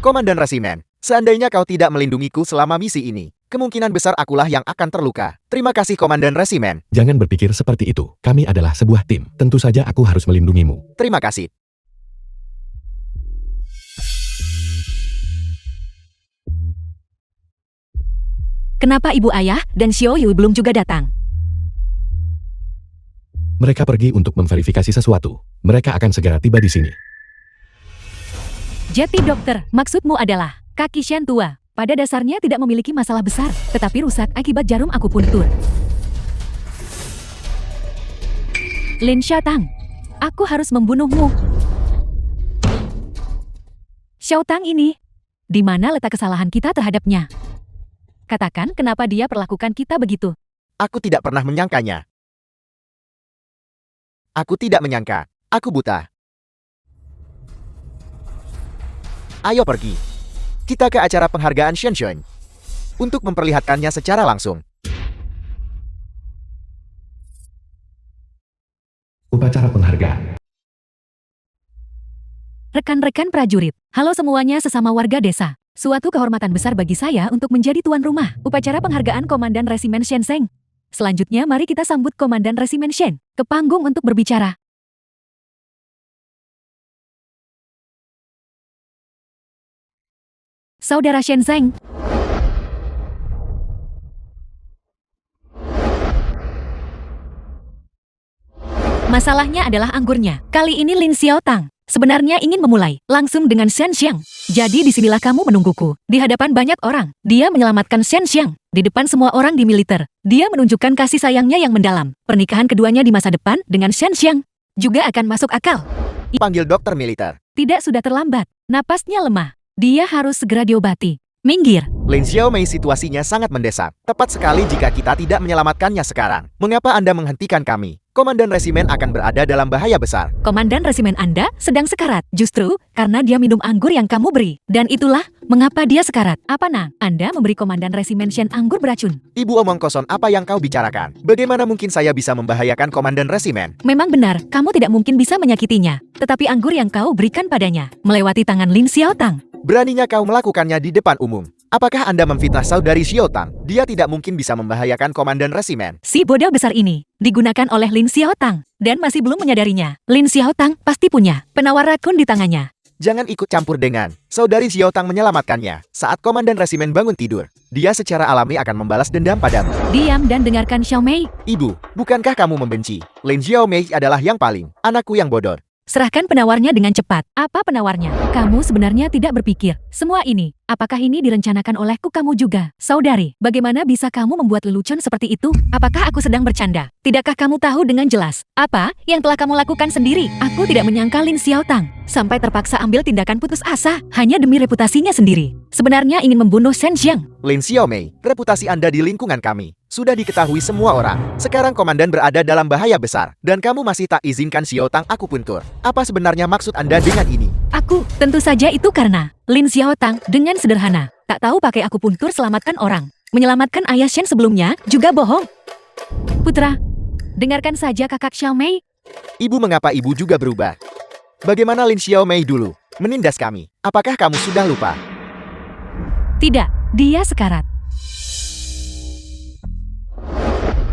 Komandan Resimen, seandainya kau tidak melindungiku selama misi ini, kemungkinan besar akulah yang akan terluka. Terima kasih Komandan Resimen. Jangan berpikir seperti itu. Kami adalah sebuah tim. Tentu saja aku harus melindungimu. Terima kasih. Kenapa ibu ayah dan Xiao Yu belum juga datang? Mereka pergi untuk memverifikasi sesuatu. Mereka akan segera tiba di sini. Jadi dokter, maksudmu adalah kaki Shen tua. Pada dasarnya tidak memiliki masalah besar, tetapi rusak akibat jarum akupuntur. Lin Xiaotang, aku harus membunuhmu. Xiaotang ini, di mana letak kesalahan kita terhadapnya? Katakan kenapa dia perlakukan kita begitu. Aku tidak pernah menyangkanya. Aku tidak menyangka. Aku buta. Ayo pergi. Kita ke acara penghargaan Shenzhen untuk memperlihatkannya secara langsung. Upacara penghargaan. Rekan-rekan prajurit, halo semuanya sesama warga desa. Suatu kehormatan besar bagi saya untuk menjadi tuan rumah upacara penghargaan Komandan Resimen Shenzhen. Selanjutnya mari kita sambut Komandan Resimen Shen ke panggung untuk berbicara. Saudara Shenzhen. Masalahnya adalah anggurnya. Kali ini Lin Xiaotang sebenarnya ingin memulai langsung dengan Shen Xiang. Jadi disinilah kamu menungguku. Di hadapan banyak orang, dia menyelamatkan Shen Xiang. Di depan semua orang di militer, dia menunjukkan kasih sayangnya yang mendalam. Pernikahan keduanya di masa depan dengan Shen Xiang juga akan masuk akal. Panggil dokter militer. Tidak sudah terlambat. Napasnya lemah. Dia harus segera diobati. Minggir. Lin Xiaomei, situasinya sangat mendesak. Tepat sekali jika kita tidak menyelamatkannya sekarang. Mengapa Anda menghentikan kami? Komandan Resimen akan berada dalam bahaya besar. Komandan Resimen Anda sedang sekarat. Justru karena dia minum anggur yang kamu beri. Dan itulah mengapa dia sekarat. Apa nah? Anda memberi Komandan Resimen Shen anggur beracun. Ibu omong kosong, apa yang kau bicarakan? Bagaimana mungkin saya bisa membahayakan Komandan Resimen? Memang benar, kamu tidak mungkin bisa menyakitinya. Tetapi anggur yang kau berikan padanya melewati tangan Lin Xiaotang. Beraninya kau melakukannya di depan umum. Apakah Anda memfitnah saudari Xiaotang? Dia tidak mungkin bisa membahayakan Komandan Resimen. Si bodoh besar ini digunakan oleh Lin Xiaotang dan masih belum menyadarinya. Lin Xiaotang pasti punya penawar racun di tangannya. Jangan ikut campur dengan saudari Xiaotang menyelamatkannya saat Komandan Resimen bangun tidur. Dia secara alami akan membalas dendam padamu. Diam dan dengarkan Xiaomei. Ibu, bukankah kamu membenci? Lin Xiaomei adalah yang paling, anakku yang bodoh. Serahkan penawarnya dengan cepat. Apa penawarnya? Kamu sebenarnya tidak berpikir. Semua ini, apakah ini direncanakan olehku kamu juga? Saudari, bagaimana bisa kamu membuat lelucon seperti itu? Apakah aku sedang bercanda? Tidakkah kamu tahu dengan jelas apa yang telah kamu lakukan sendiri? Aku tidak menyangka Lin Xiaotang sampai terpaksa ambil tindakan putus asa hanya demi reputasinya sendiri. Sebenarnya ingin membunuh Shen Xiang. Lin Xiaomei, reputasi Anda di lingkungan kami sudah diketahui semua orang. Sekarang Komandan berada dalam bahaya besar, dan kamu masih tak izinkan Xiaotang akupuntur. Apa sebenarnya maksud Anda dengan ini? Aku, tentu saja itu karena Lin Xiaotang dengan sederhana tak tahu pakai akupuntur selamatkan orang. Menyelamatkan ayah Shen sebelumnya juga bohong. Putra, dengarkan saja kakak Xiaomei. Ibu, mengapa ibu juga berubah? Bagaimana Lin Xiaomei dulu menindas kami? Apakah kamu sudah lupa? Tidak, dia sekarat.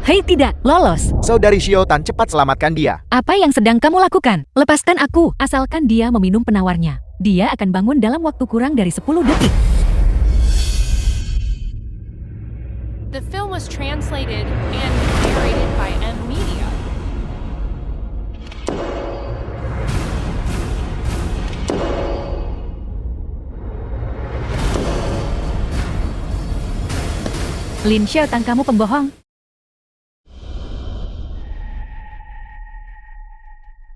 Hei, tidak, lolos. Saudari Xiaotang, cepat selamatkan dia. Apa yang sedang kamu lakukan? Lepaskan aku. Asalkan dia meminum penawarnya. Dia akan bangun dalam waktu kurang dari 10 detik. The film was translated and narrated by M Media. Lin Xiaotang, kamu pembohong.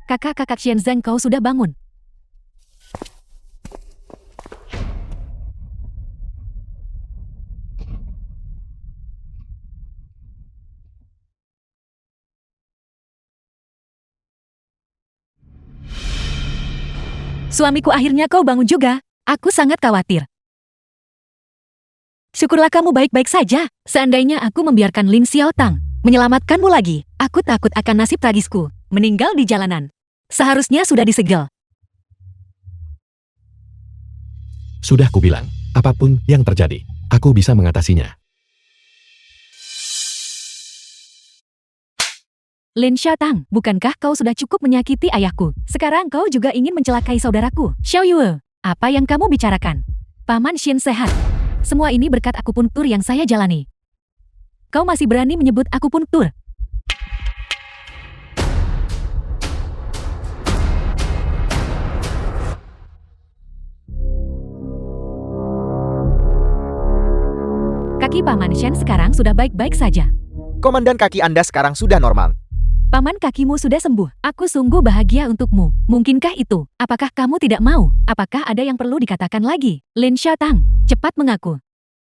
Kakak-kakak Shenzhen, kau sudah bangun. Suamiku, akhirnya kau bangun juga. Aku sangat khawatir. Syukurlah kamu baik-baik saja. Seandainya aku membiarkan Lin Xiaotang menyelamatkanmu lagi, aku takut akan nasib tragisku. Meninggal di jalanan. Seharusnya sudah disegel. Sudah kubilang, apapun yang terjadi, aku bisa mengatasinya. Lin Xiaotang, bukankah kau sudah cukup menyakiti ayahku? Sekarang kau juga ingin mencelakai saudaraku. Xiao Yue, apa yang kamu bicarakan? Paman Xin sehat. Semua ini berkat akupuntur yang saya jalani. Kau masih berani menyebut akupuntur? Kaki Paman Shen sekarang sudah baik-baik saja. Komandan, kaki Anda sekarang sudah normal. Paman, kakimu sudah sembuh. Aku sungguh bahagia untukmu. Mungkinkah itu? Apakah kamu tidak mau? Apakah ada yang perlu dikatakan lagi? Lin Xiaotang, cepat mengaku.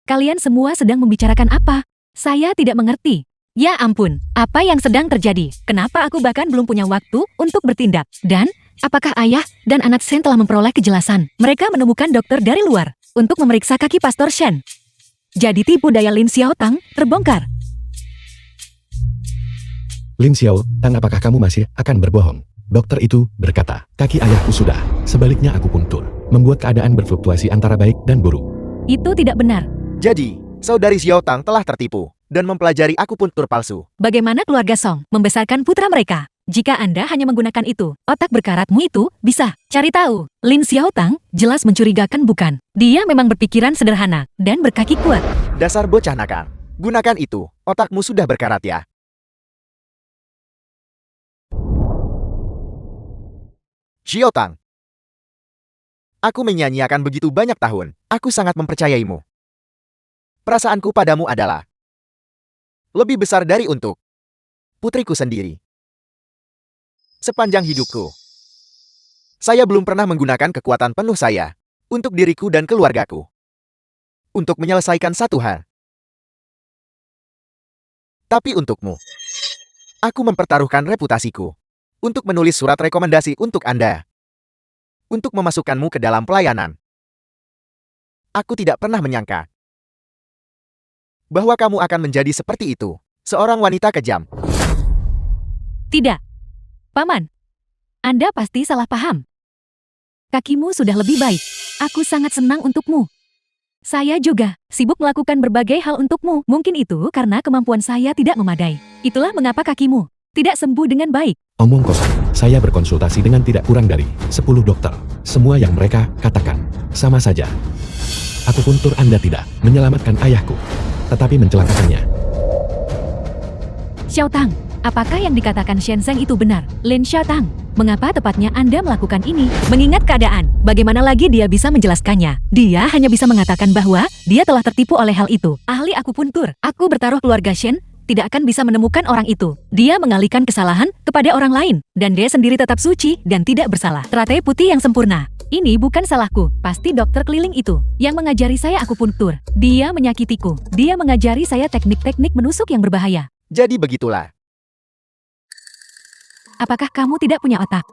Kalian semua sedang membicarakan apa? Saya tidak mengerti. Ya ampun, apa yang sedang terjadi? Kenapa aku bahkan belum punya waktu untuk bertindak? Dan, apakah ayah dan anak Shen telah memperoleh kejelasan? Mereka menemukan dokter dari luar untuk memeriksa kaki Pastor Shen. Jadi tipu daya Lin Xiaotang terbongkar. Lin Xiaotang, apakah kamu masih akan berbohong? Dokter itu berkata, kaki ayahku sudah. Sebaliknya akupuntur membuat keadaan berfluktuasi antara baik dan buruk. Itu tidak benar. Jadi, saudari Xiaotang telah tertipu dan mempelajari akupuntur palsu. Bagaimana keluarga Song membesarkan putra mereka? Jika Anda hanya menggunakan itu, otak berkaratmu itu bisa cari tahu. Lin Xiaotang jelas mencurigakan, bukan? Dia memang berpikiran sederhana dan berkaki kuat. Dasar bocah nakal. Gunakan itu, otakmu sudah berkarat ya. Xiaotang. Aku menyanyiakan begitu banyak tahun. Aku sangat mempercayaimu. Perasaanku padamu adalah lebih besar dari untuk putriku sendiri. Sepanjang hidupku, saya belum pernah menggunakan kekuatan penuh saya untuk diriku dan keluargaku. Untuk menyelesaikan satu hal. Tapi untukmu, aku mempertaruhkan reputasiku untuk menulis surat rekomendasi untuk Anda. Untuk memasukkanmu ke dalam pelayanan. Aku tidak pernah menyangka bahwa kamu akan menjadi seperti itu. Seorang wanita kejam. Tidak. Paman, Anda pasti salah paham. Kakimu sudah lebih baik. Aku sangat senang untukmu. Saya juga sibuk melakukan berbagai hal untukmu. Mungkin itu karena kemampuan saya tidak memadai. Itulah mengapa kakimu tidak sembuh dengan baik. Omong kosong, saya berkonsultasi dengan tidak kurang dari 10 dokter. Semua yang mereka katakan sama saja. Akupuntur Anda tidak menyelamatkan ayahku, tetapi mencelakakannya. Xiaotang, apakah yang dikatakan Shen Zeng itu benar? Lin Xiaotang, mengapa tepatnya Anda melakukan ini? Mengingat keadaan, bagaimana lagi dia bisa menjelaskannya? Dia hanya bisa mengatakan bahwa dia telah tertipu oleh hal itu. Ahli akupuntur, aku bertaruh keluarga Shen tidak akan bisa menemukan orang itu. Dia mengalihkan kesalahan kepada orang lain, dan dia sendiri tetap suci dan tidak bersalah. Teratai putih yang sempurna. Ini bukan salahku, pasti dokter keliling itu yang mengajari saya akupuntur. Dia menyakitiku, dia mengajari saya teknik-teknik menusuk yang berbahaya. Jadi begitulah. Apakah kamu tidak punya otak?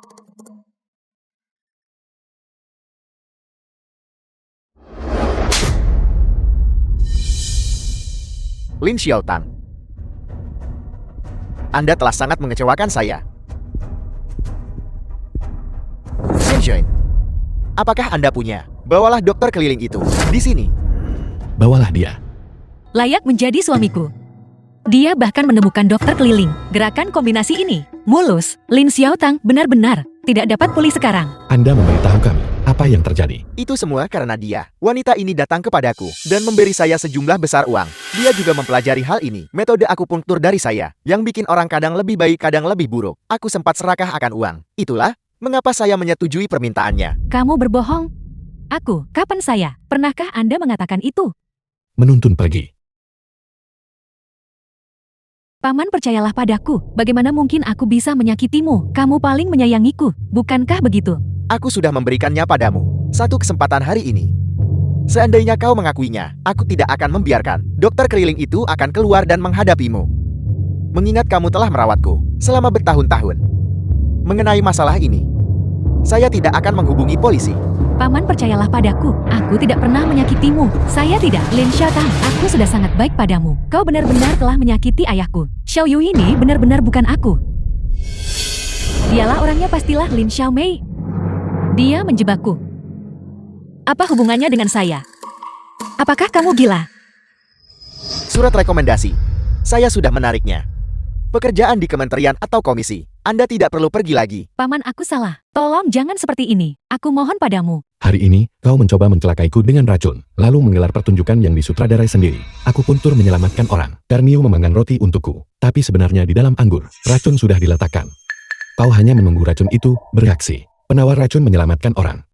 Lin Xiaotang, Anda telah sangat mengecewakan saya. Shen Shen, apakah Anda punya? Bawalah dokter keliling itu di sini. Bawalah dia. Layak menjadi suamiku. Dia bahkan menemukan dokter keliling. Gerakan kombinasi ini mulus. Lin Xiaotang benar-benar tidak dapat pulih sekarang. Anda memberitahu kami apa yang terjadi. Itu semua karena dia. Wanita ini datang kepadaku dan memberi saya sejumlah besar uang. Dia juga mempelajari hal ini, metode akupunktur dari saya, yang bikin orang kadang lebih baik, kadang lebih buruk. Aku sempat serakah akan uang. Itulah mengapa saya menyetujui permintaannya. Kamu berbohong. Aku, kapan saya? Pernahkah Anda mengatakan itu? Menuntun pergi. Paman, percayalah padaku. Bagaimana mungkin aku bisa menyakitimu? Kamu paling menyayangiku, bukankah begitu? Aku sudah memberikannya padamu. Satu kesempatan hari ini. Seandainya kau mengakuinya, aku tidak akan membiarkan dokter keliling itu akan keluar dan menghadapimu. Mengingat kamu telah merawatku selama bertahun-tahun. Mengenai masalah ini, Saya tidak akan menghubungi polisi. Paman, percayalah padaku, aku tidak pernah menyakitimu. Saya tidak, Lin Xiaotang, aku sudah sangat baik padamu. Kau benar-benar telah menyakiti ayahku. Xiao Yu ini benar-benar bukan aku. Dialah orangnya, pastilah Lin Xiaomei. Dia menjebakku. Apa hubungannya dengan saya? Apakah kamu gila? Surat rekomendasi. Saya sudah menariknya. Pekerjaan di kementerian atau komisi. Anda tidak perlu pergi lagi. Paman, aku salah. Tolong jangan seperti ini. Aku mohon padamu. Hari ini, kau mencoba mencelakaiku dengan racun, lalu menggelar pertunjukan yang disutradarai sendiri. Aku pun tur menyelamatkan orang. Darniu memanggang roti untukku. Tapi sebenarnya di dalam anggur, racun sudah diletakkan. Kau hanya menunggu racun itu bereaksi. Penawar racun menyelamatkan orang.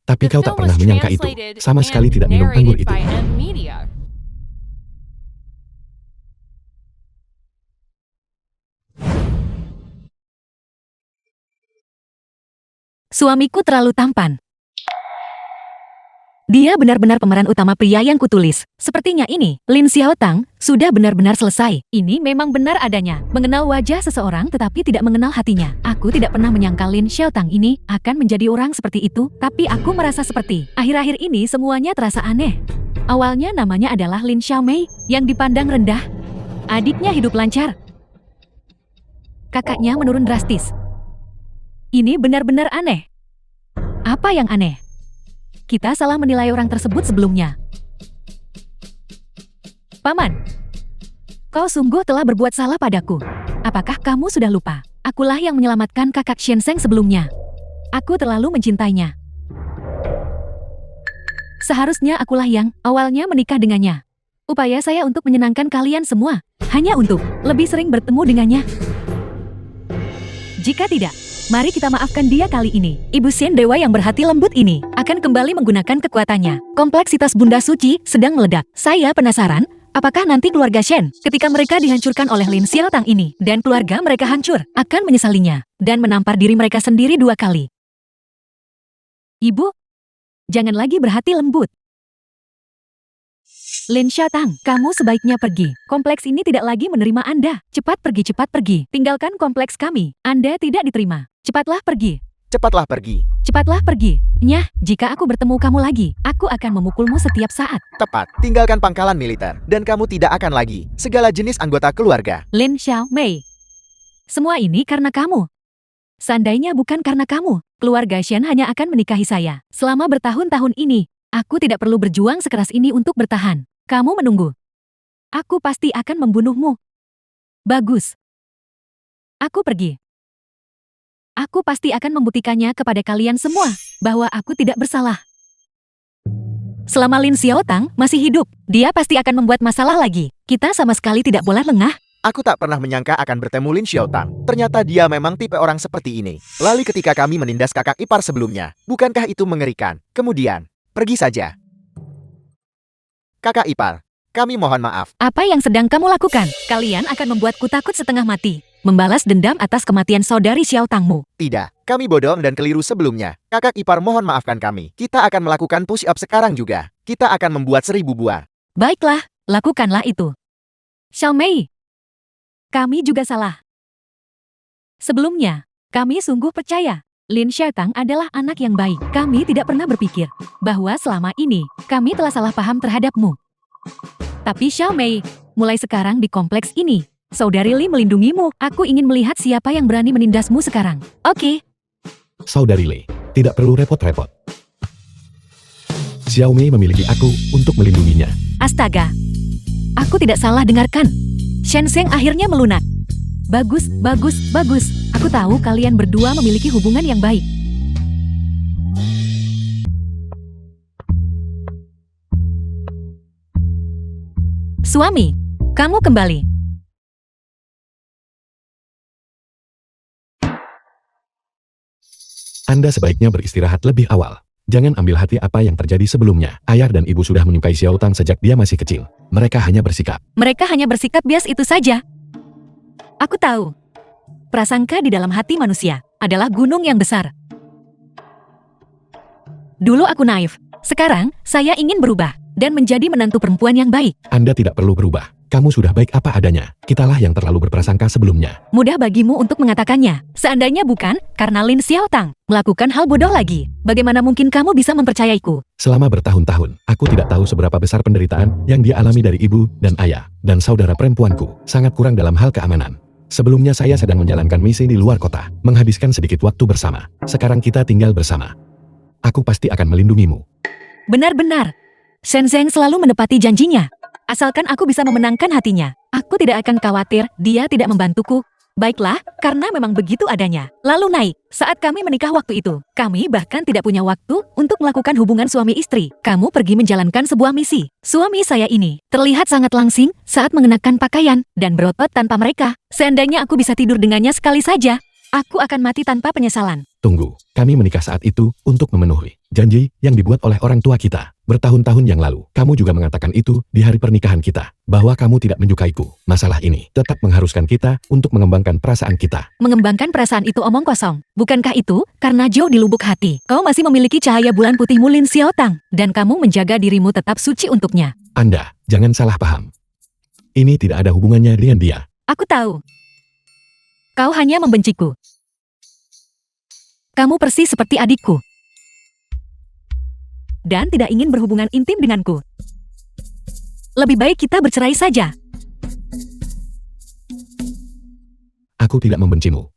Tapi The kau tak film pernah was menyangka itu. translated Sama sekali and tidak minum anggur narrated itu. by M Media. Suamiku terlalu tampan. Dia benar-benar pemeran utama pria yang kutulis. Sepertinya ini, Lin Xiaotang, sudah benar-benar selesai. Ini memang benar adanya. Mengenal wajah seseorang tetapi tidak mengenal hatinya. Aku tidak pernah menyangka Lin Xiaotang ini akan menjadi orang seperti itu. Tapi aku merasa seperti, akhir-akhir ini semuanya terasa aneh. Awalnya namanya adalah Lin Xiaomei, yang dipandang rendah. Adiknya hidup lancar. Kakaknya menurun drastis. Ini benar-benar aneh. Apa yang aneh? Kita salah menilai orang tersebut sebelumnya. Paman, kau sungguh telah berbuat salah padaku. Apakah kamu sudah lupa? Akulah yang menyelamatkan kakak Xiansheng sebelumnya. Aku terlalu mencintainya. Seharusnya akulah yang awalnya menikah dengannya. Upaya saya untuk menyenangkan kalian semua, hanya untuk lebih sering bertemu dengannya. Jika tidak, mari kita maafkan dia kali ini. Ibu Shen Dewa yang berhati lembut ini akan kembali menggunakan kekuatannya. Kompleksitas Bunda Suci sedang meledak. Saya penasaran, apakah nanti keluarga Shen, ketika mereka dihancurkan oleh Lin Xiaotang ini, dan keluarga mereka hancur, akan menyesalinya, dan menampar diri mereka sendiri 2 kali. Ibu, jangan lagi berhati lembut. Lin Xiaotang, kamu sebaiknya pergi. Kompleks ini tidak lagi menerima Anda. Cepat pergi. Tinggalkan kompleks kami. Anda tidak diterima. Cepatlah pergi. Cepatlah pergi. Cepatlah pergi. Nyah, jika aku bertemu kamu lagi, aku akan memukulmu setiap saat. Tepat. Tinggalkan pangkalan militer. Dan kamu tidak akan lagi segala jenis anggota keluarga. Lin Xiaomei. Semua ini karena kamu. Seandainya bukan karena kamu, keluarga Shen hanya akan menikahi saya. Selama bertahun-tahun ini, aku tidak perlu berjuang sekeras ini untuk bertahan. Kamu menunggu. Aku pasti akan membunuhmu. Bagus. Aku pergi. Aku pasti akan membuktikannya kepada kalian semua, bahwa aku tidak bersalah. Selama Lin Xiaotang masih hidup, dia pasti akan membuat masalah lagi. Kita sama sekali tidak boleh lengah. Aku tak pernah menyangka akan bertemu Lin Xiaotang. Ternyata dia memang tipe orang seperti ini. Lalu ketika kami menindas kakak ipar sebelumnya, bukankah itu mengerikan? Kemudian, pergi saja. Kakak ipar, kami mohon maaf. Apa yang sedang kamu lakukan? Kalian akan membuatku takut setengah mati. Membalas dendam atas kematian saudari Xiaotangmu. Tidak, kami bodoh dan keliru sebelumnya. Kakak ipar mohon maafkan kami. Kita akan melakukan push-up sekarang juga. Kita akan membuat 1000 buah. Baiklah, lakukanlah itu. Xiaomei, kami juga salah. Sebelumnya, kami sungguh percaya Lin Xiaotang adalah anak yang baik. Kami tidak pernah berpikir bahwa selama ini kami telah salah paham terhadapmu. Tapi Xiaomei, mulai sekarang di kompleks ini, Saudari Li melindungimu. Aku ingin melihat siapa yang berani menindasmu sekarang. Oke. Saudari Li, tidak perlu repot-repot. Xiaomei memiliki aku untuk melindunginya. Astaga. Aku tidak salah dengarkan. Xiansheng akhirnya melunak. Bagus. Aku tahu kalian berdua memiliki hubungan yang baik. Suami, kamu kembali. Anda sebaiknya beristirahat lebih awal. Jangan ambil hati apa yang terjadi sebelumnya. Ayah dan ibu sudah menyukai Xiaotang sejak dia masih kecil. Mereka hanya bersikap bias itu saja. Aku tahu. Prasangka di dalam hati manusia adalah gunung yang besar. Dulu aku naif. Sekarang, saya ingin berubah dan menjadi menantu perempuan yang baik. Anda tidak perlu berubah. Kamu sudah baik apa adanya. Kitalah yang terlalu berprasangka sebelumnya. Mudah bagimu untuk mengatakannya. Seandainya bukan, karena Lin Xiaotang melakukan hal bodoh lagi. Bagaimana mungkin kamu bisa mempercayaiku? Selama bertahun-tahun, aku tidak tahu seberapa besar penderitaan yang dia alami dari ibu dan ayah dan saudara perempuanku. Sangat kurang dalam hal keamanan. Sebelumnya saya sedang menjalankan misi di luar kota, menghabiskan sedikit waktu bersama. Sekarang kita tinggal bersama. Aku pasti akan melindungimu. Benar-benar. Shen Zeng selalu menepati janjinya. Asalkan aku bisa memenangkan hatinya. Aku tidak akan khawatir dia tidak membantuku. Baiklah, karena memang begitu adanya. Lalu naik, saat kami menikah waktu itu, kami bahkan tidak punya waktu untuk melakukan hubungan suami istri. Kamu pergi menjalankan sebuah misi. Suami saya ini terlihat sangat langsing saat mengenakan pakaian dan berotot tanpa mereka. Seandainya aku bisa tidur dengannya sekali saja, aku akan mati tanpa penyesalan. Tunggu, kami menikah saat itu untuk memenuhi janji yang dibuat oleh orang tua kita. Bertahun-tahun yang lalu, kamu juga mengatakan itu di hari pernikahan kita, bahwa kamu tidak menyukaiku. Masalah ini tetap mengharuskan kita untuk mengembangkan perasaan kita. Mengembangkan perasaan itu omong kosong. Bukankah itu karena jauh di lubuk hati, kau masih memiliki cahaya bulan putihmu Lin Xiaotang, dan kamu menjaga dirimu tetap suci untuknya. Anda, jangan salah paham. Ini tidak ada hubungannya dengan dia. Aku tahu. Kau hanya membenciku. Kamu persis seperti adikku. Dan tidak ingin berhubungan intim denganku. Lebih baik kita bercerai saja. Aku tidak membencimu.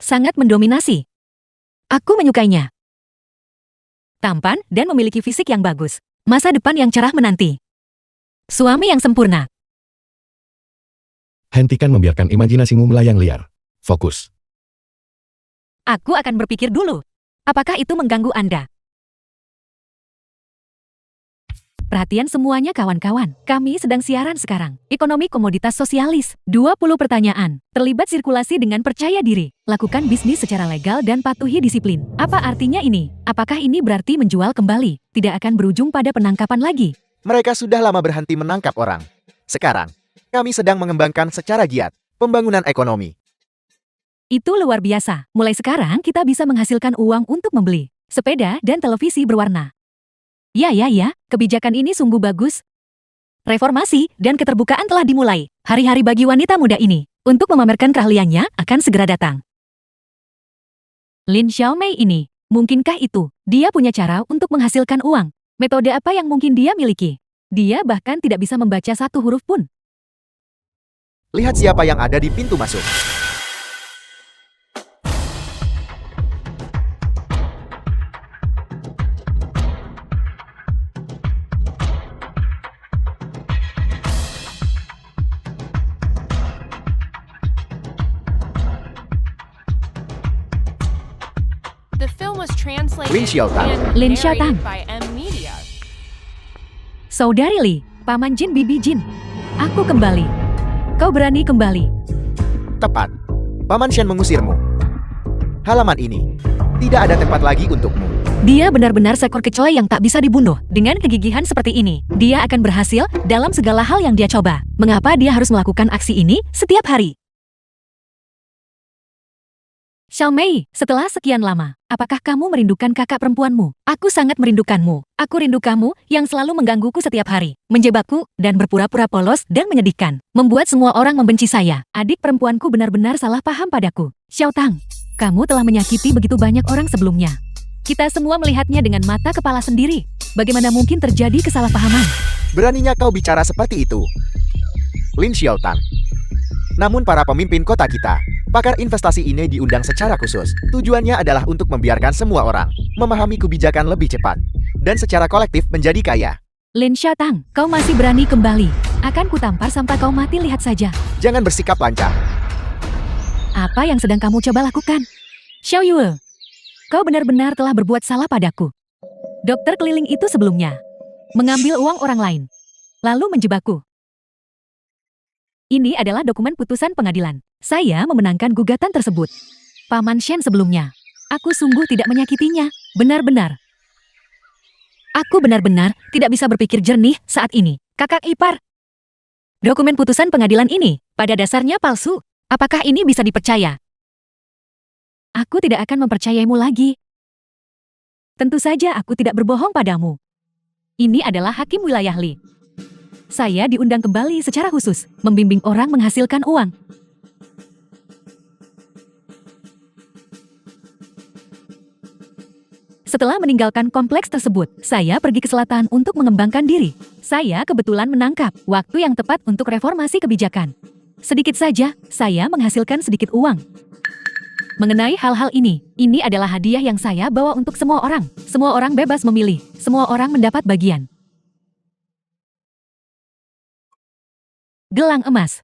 Sangat mendominasi. Aku menyukainya. Tampan dan memiliki fisik yang bagus. Masa depan yang cerah menanti. Suami yang sempurna. Hentikan membiarkan imajinasimu melayang liar. Fokus. Aku akan berpikir dulu. Apakah itu mengganggu Anda? Perhatian semuanya kawan-kawan. Kami sedang siaran sekarang. Ekonomi komoditas sosialis. 20 pertanyaan. Terlibat sirkulasi dengan percaya diri. Lakukan bisnis secara legal dan patuhi disiplin. Apa artinya ini? Apakah ini berarti menjual kembali? Tidak akan berujung pada penangkapan lagi. Mereka sudah lama berhenti menangkap orang. Sekarang, kami sedang mengembangkan secara giat pembangunan ekonomi. Itu luar biasa. Mulai sekarang kita bisa menghasilkan uang untuk membeli sepeda dan televisi berwarna. Ya, kebijakan ini sungguh bagus. Reformasi dan keterbukaan telah dimulai. Hari-hari bagi wanita muda ini untuk memamerkan keahliannya akan segera datang. Lin Xiaomei ini, mungkinkah itu? Dia punya cara untuk menghasilkan uang. Metode apa yang mungkin dia miliki? Dia bahkan tidak bisa membaca satu huruf pun. Lihat siapa yang ada di pintu masuk. The film was translated Lin Xiaotang. and Lin narrated Xiaotang. by M Media. Saudari Li, Paman Jin Bibi Jin. Aku kembali. Kau berani kembali. Tepat. Paman Shen mengusirmu. Halaman ini tidak ada tempat lagi untukmu. Dia benar-benar seekor kecoa yang tak bisa dibunuh. Dengan kegigihan seperti ini, dia akan berhasil dalam segala hal yang dia coba. Mengapa dia harus melakukan aksi ini setiap hari? Xiaomei, setelah sekian lama, apakah kamu merindukan kakak perempuanmu? Aku sangat merindukanmu. Aku rindu kamu yang selalu menggangguku setiap hari, menjebakku, dan berpura-pura polos dan menyedihkan. Membuat semua orang membenci saya. Adik perempuanku benar-benar salah paham padaku. Xiaotang, kamu telah menyakiti begitu banyak orang sebelumnya. Kita semua melihatnya dengan mata kepala sendiri. Bagaimana mungkin terjadi kesalahpahaman? Beraninya kau bicara seperti itu. Lin Xiaotang. Namun para pemimpin kota kita, pakar investasi ini diundang secara khusus. Tujuannya adalah untuk membiarkan semua orang memahami kebijakan lebih cepat dan secara kolektif menjadi kaya. Lin Xiaotang, kau masih berani kembali. Akan kutampar sampai kau mati, lihat saja. Jangan bersikap lancang. Apa yang sedang kamu coba lakukan? Xiao Yue, kau benar-benar telah berbuat salah padaku. Dokter keliling itu sebelumnya mengambil uang orang lain, lalu menjebakku. Ini adalah dokumen putusan pengadilan. Saya memenangkan gugatan tersebut. Paman Shen sebelumnya Aku sungguh tidak menyakitinya. Benar-benar. Aku benar-benar tidak bisa berpikir jernih saat ini. Kakak ipar. Dokumen putusan pengadilan ini pada dasarnya palsu. Apakah ini bisa dipercaya? Aku tidak akan mempercayaimu lagi. Tentu saja aku tidak berbohong padamu. Ini adalah Hakim Wilayah Li. Saya diundang kembali secara khusus, membimbing orang menghasilkan uang. Setelah meninggalkan kompleks tersebut, saya pergi ke selatan untuk mengembangkan diri. Saya kebetulan menangkap waktu yang tepat untuk reformasi kebijakan. Sedikit saja, saya menghasilkan sedikit uang. Mengenai hal-hal ini adalah hadiah yang saya bawa untuk semua orang. Semua orang bebas memilih, semua orang mendapat bagian. Gelang emas,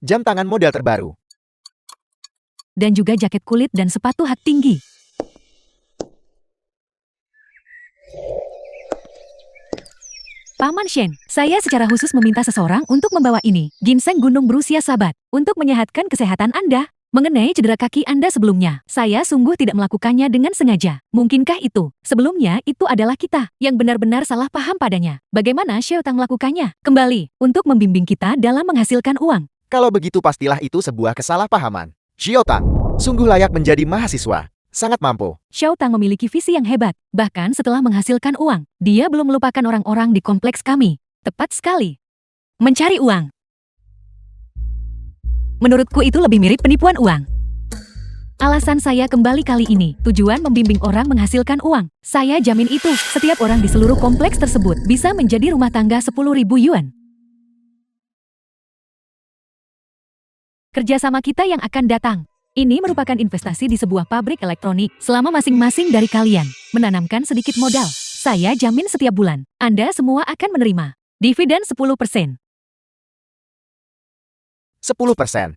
Jam tangan model terbaru. dan juga jaket kulit dan sepatu hak tinggi. Paman Shen, saya secara khusus meminta seseorang untuk membawa ini, ginseng gunung berusia sabat, untuk menyehatkan kesehatan Anda. Mengenai cedera kaki Anda sebelumnya, saya sungguh tidak melakukannya dengan sengaja. Mungkinkah itu? Sebelumnya itu adalah kita yang benar-benar salah paham padanya. Bagaimana Xiao Tang melakukannya? Kembali, untuk membimbing kita dalam menghasilkan uang. Kalau begitu pastilah itu sebuah kesalahpahaman. Xiao Tang, sungguh layak menjadi mahasiswa. Sangat mampu. Xiao Tang memiliki visi yang hebat. Bahkan setelah menghasilkan uang, dia belum melupakan orang-orang di kompleks kami. Tepat sekali. Mencari uang. Menurutku itu lebih mirip penipuan uang. Alasan saya kembali kali ini, tujuan membimbing orang menghasilkan uang. Saya jamin itu, setiap orang di seluruh kompleks tersebut bisa menjadi rumah tangga 10.000 yuan. Kerjasama kita yang akan datang. Ini merupakan investasi di sebuah pabrik elektronik. Selama masing-masing dari kalian menanamkan sedikit modal, saya jamin setiap bulan, Anda semua akan menerima dividen 10%. 10%.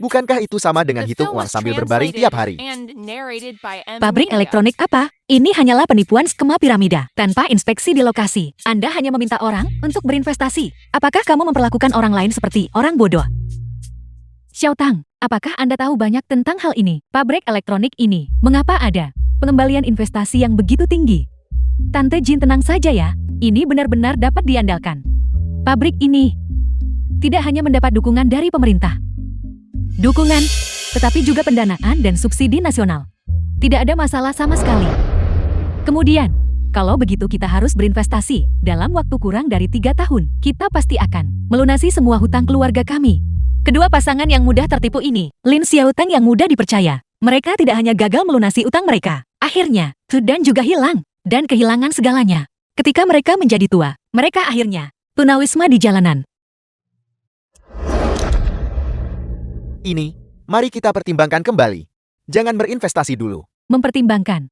Bukankah itu sama dengan The hitung film uang was sambil berbaring tiap hari? and narrated by M. Pabrik Media. elektronik apa? Ini hanyalah penipuan skema piramida, tanpa inspeksi di lokasi. Anda hanya meminta orang untuk berinvestasi. Apakah kamu memperlakukan orang lain seperti orang bodoh? Xiao Tang, apakah Anda tahu banyak tentang hal ini? Pabrik elektronik ini, mengapa ada pengembalian investasi yang begitu tinggi? Tante Jin, tenang saja ya, ini benar-benar dapat diandalkan. Pabrik ini tidak hanya mendapat dukungan dari pemerintah, dukungan, tetapi juga pendanaan dan subsidi nasional. Tidak ada masalah sama sekali. Kemudian, kalau begitu kita harus berinvestasi. Dalam waktu kurang dari 3 tahun, kita pasti akan melunasi semua hutang keluarga kami. Kedua pasangan yang mudah tertipu ini, Lin Xiaotang yang mudah dipercaya. Mereka tidak hanya gagal melunasi utang mereka, akhirnya, dan juga hilang, dan kehilangan segalanya. Ketika mereka menjadi tua, mereka akhirnya tunawisma di jalanan. Ini, mari kita pertimbangkan kembali. Jangan berinvestasi dulu. Mempertimbangkan.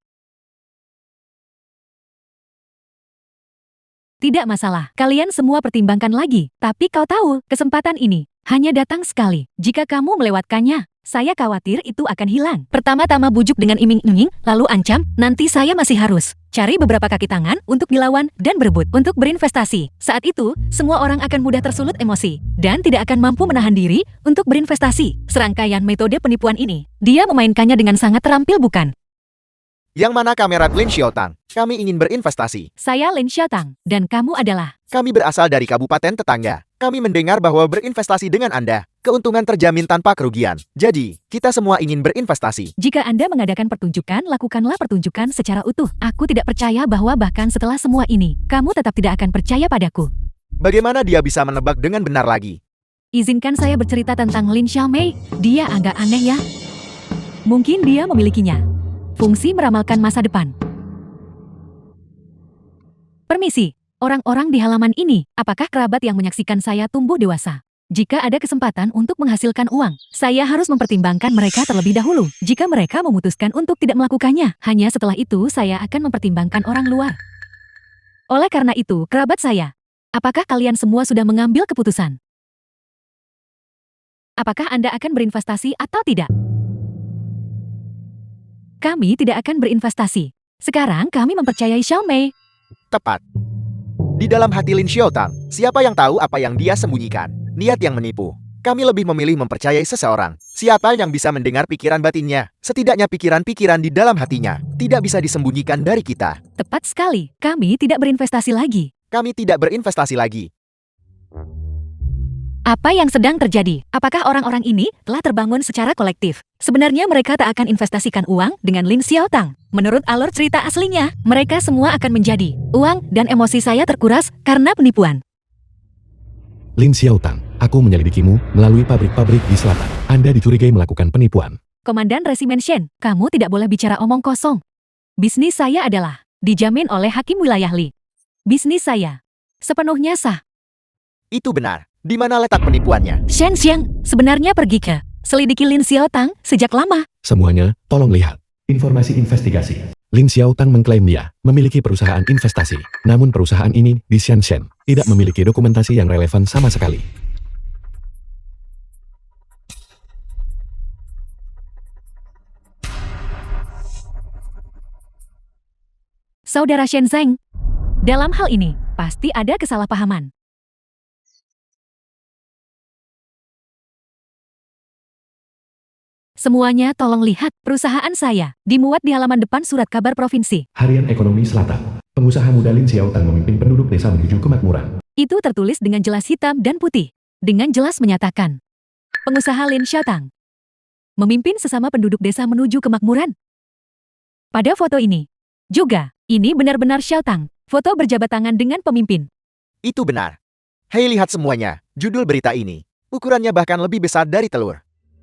Tidak masalah, kalian semua pertimbangkan lagi. Tapi kau tahu, kesempatan ini hanya datang sekali. Jika kamu melewatkannya, saya khawatir itu akan hilang. Pertama-tama bujuk dengan iming-iming, lalu ancam, nanti saya masih harus cari beberapa kaki tangan untuk dilawan dan berebut untuk berinvestasi. Saat itu, semua orang akan mudah tersulut emosi dan tidak akan mampu menahan diri untuk berinvestasi. Serangkaian metode penipuan ini, dia memainkannya dengan sangat terampil bukan? Yang mana kamera Lin Xiaotang? Kami ingin berinvestasi. Saya Lin Xiaotang, dan kamu adalah... Kami berasal dari kabupaten tetangga. Kami mendengar bahwa berinvestasi dengan Anda, keuntungan terjamin tanpa kerugian. Jadi, kita semua ingin berinvestasi. Jika Anda mengadakan pertunjukan, lakukanlah pertunjukan secara utuh. Aku tidak percaya bahwa bahkan setelah semua ini, kamu tetap tidak akan percaya padaku. Bagaimana dia bisa menebak dengan benar lagi? Izinkan saya bercerita tentang Lin Xiaomei. Dia agak aneh ya. Mungkin dia memilikinya. Fungsi meramalkan masa depan. Permisi, orang-orang di halaman ini, apakah kerabat yang menyaksikan saya tumbuh dewasa? Jika ada kesempatan untuk menghasilkan uang, saya harus mempertimbangkan mereka terlebih dahulu. Jika mereka memutuskan untuk tidak melakukannya, hanya setelah itu saya akan mempertimbangkan orang luar. Oleh karena itu, kerabat saya, apakah kalian semua sudah mengambil keputusan? Apakah Anda akan berinvestasi atau tidak? Kami tidak akan berinvestasi. Sekarang kami mempercayai Xiaomei. Tepat. Di dalam hati Lin Xiaotang, siapa yang tahu apa yang dia sembunyikan? Niat yang menipu. Kami lebih memilih mempercayai seseorang. Siapa yang bisa mendengar pikiran batinnya? Setidaknya pikiran-pikiran di dalam hatinya tidak bisa disembunyikan dari kita. Tepat sekali, kami tidak berinvestasi lagi. Kami tidak berinvestasi lagi. Apa yang sedang terjadi? Apakah orang-orang ini telah terbangun secara kolektif? Sebenarnya mereka tak akan investasikan uang dengan Lin Xiaotang. Menurut alur cerita aslinya, mereka semua akan menjadi uang dan emosi saya terkuras karena penipuan. Lin Xiaotang, aku menyelidikimu melalui pabrik-pabrik di selatan. Anda dicurigai melakukan penipuan. Komandan Resimen Shen, kamu tidak boleh bicara omong kosong. Bisnis saya adalah dijamin oleh Hakim Wilayah Li. Bisnis saya sepenuhnya sah. Itu benar. Di mana letak penipuannya? Shen Xiang sebenarnya pergi ke selidiki Lin Xiaotang sejak lama. Semuanya, tolong lihat. Informasi investigasi. Lin Xiaotang mengklaim dia memiliki perusahaan investasi. Namun perusahaan ini di Shenzhen tidak memiliki dokumentasi yang relevan sama sekali. Saudara Shenzhen, dalam hal ini pasti ada kesalahpahaman. Semuanya tolong lihat, perusahaan saya dimuat di halaman depan surat kabar provinsi. Harian Ekonomi Selatan. Pengusaha muda Lin Xiaotang memimpin penduduk desa menuju kemakmuran. Itu tertulis dengan jelas hitam dan putih. Dengan jelas menyatakan, pengusaha Lin Xiaotang memimpin sesama penduduk desa menuju kemakmuran. Pada foto ini, juga, ini benar-benar Xiaotang, foto berjabat tangan dengan pemimpin. Itu benar. Hei, lihat semuanya. Judul berita ini. Ukurannya bahkan lebih besar dari telur.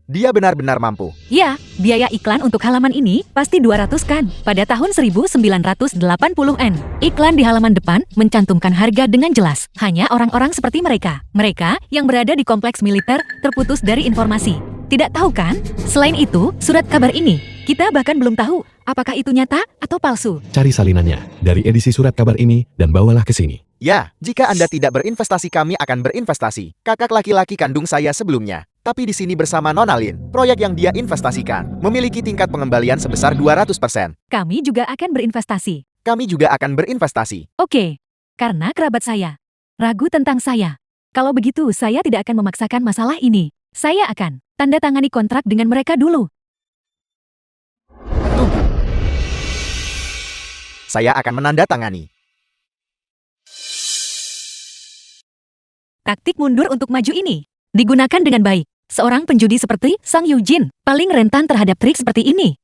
Dia benar-benar mampu. Ya, biaya iklan untuk halaman ini pasti 200 kan. Pada tahun 1980-an, iklan di halaman depan mencantumkan harga dengan jelas. Hanya orang-orang seperti mereka. Mereka yang berada di kompleks militer terputus dari informasi. Tidak tahu kan? Selain itu, surat kabar ini, kita bahkan belum tahu apakah itu nyata atau palsu. Cari salinannya dari edisi surat kabar ini dan bawalah ke sini. Ya, jika Anda tidak berinvestasi, kami akan berinvestasi. Kakak laki-laki kandung saya sebelumnya. Tapi di sini bersama Nona Lin, proyek yang dia investasikan memiliki tingkat pengembalian sebesar 200%. Kami juga akan berinvestasi. Kami juga akan berinvestasi. Oke, karena kerabat saya ragu tentang saya. Kalau begitu, saya tidak akan memaksakan masalah ini. Saya akan tanda tangani kontrak dengan mereka dulu. Tunggu. Saya akan menandatangani. Taktik mundur untuk maju ini digunakan dengan baik. Seorang penjudi seperti Sang Yujin paling rentan terhadap trik seperti ini.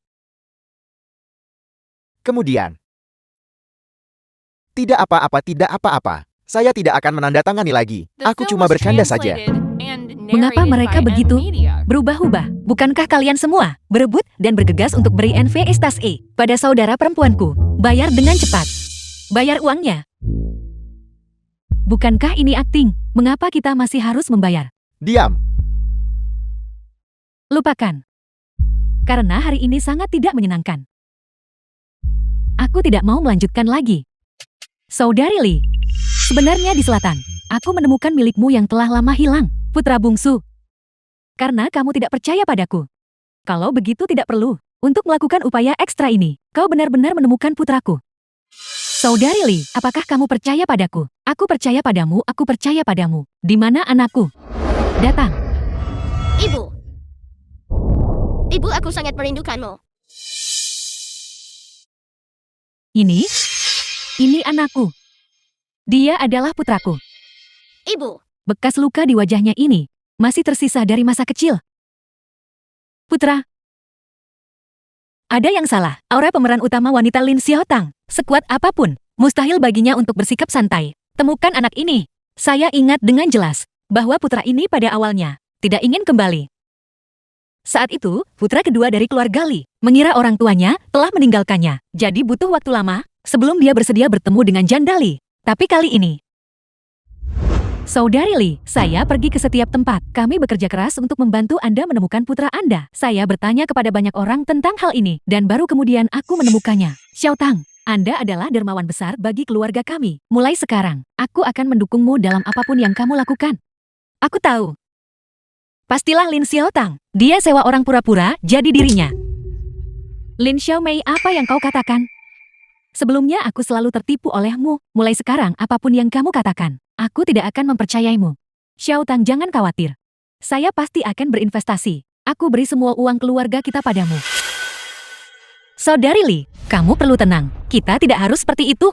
Kemudian, tidak apa-apa. Saya tidak akan menandatangani lagi. The Aku film cuma was bercanda saja. translated and Mengapa narrated mereka by begitu N-Media. berubah-ubah? Bukankah kalian semua berebut dan bergegas untuk beri NV Estas E pada saudara perempuanku? Bayar dengan cepat. Bayar uangnya. Bukankah ini akting? Mengapa kita masih harus membayar? Diam. Lupakan. Karena hari ini sangat tidak menyenangkan. Aku tidak mau melanjutkan lagi. Saudari Li, sebenarnya di selatan, aku menemukan milikmu yang telah lama hilang, putra bungsu. Karena kamu tidak percaya padaku. Kalau begitu tidak perlu untuk melakukan upaya ekstra ini. Kau benar-benar menemukan putraku. Saudari Li, apakah kamu percaya padaku? Aku percaya padamu, aku percaya padamu. Di mana anakku? Datang. Ibu. Ibu, aku sangat merindukanmu. Ini anakku. Dia adalah putraku. Ibu. Bekas luka di wajahnya ini masih tersisa dari masa kecil. Putra. Ada yang salah. Aura pemeran utama wanita Lin Xiaotang, sekuat apapun, mustahil baginya untuk bersikap santai. Temukan anak ini. Saya ingat dengan jelas bahwa putra ini pada awalnya tidak ingin kembali. Saat itu, putra kedua dari keluarga Li mengira orang tuanya telah meninggalkannya. Jadi butuh waktu lama sebelum dia bersedia bertemu dengan janda Li. Tapi kali ini, Saudari Li, saya pergi ke setiap tempat. Kami bekerja keras untuk membantu Anda menemukan putra Anda. Saya bertanya kepada banyak orang tentang hal ini, dan baru kemudian aku menemukannya. Xiaotang, Anda adalah dermawan besar bagi keluarga kami. Mulai sekarang, aku akan mendukungmu dalam apapun yang kamu lakukan. Aku tahu. Pastilah Lin Xiaotang. Dia sewa orang pura-pura jadi dirinya. Lin Xiaomei, apa yang kau katakan? Sebelumnya aku selalu tertipu olehmu. Mulai sekarang, apapun yang kamu katakan, aku tidak akan mempercayaimu. Xiaotang, jangan khawatir. Saya pasti akan berinvestasi. Aku beri semua uang keluarga kita padamu. Saudari Lee, kamu perlu tenang. Kita tidak harus seperti itu.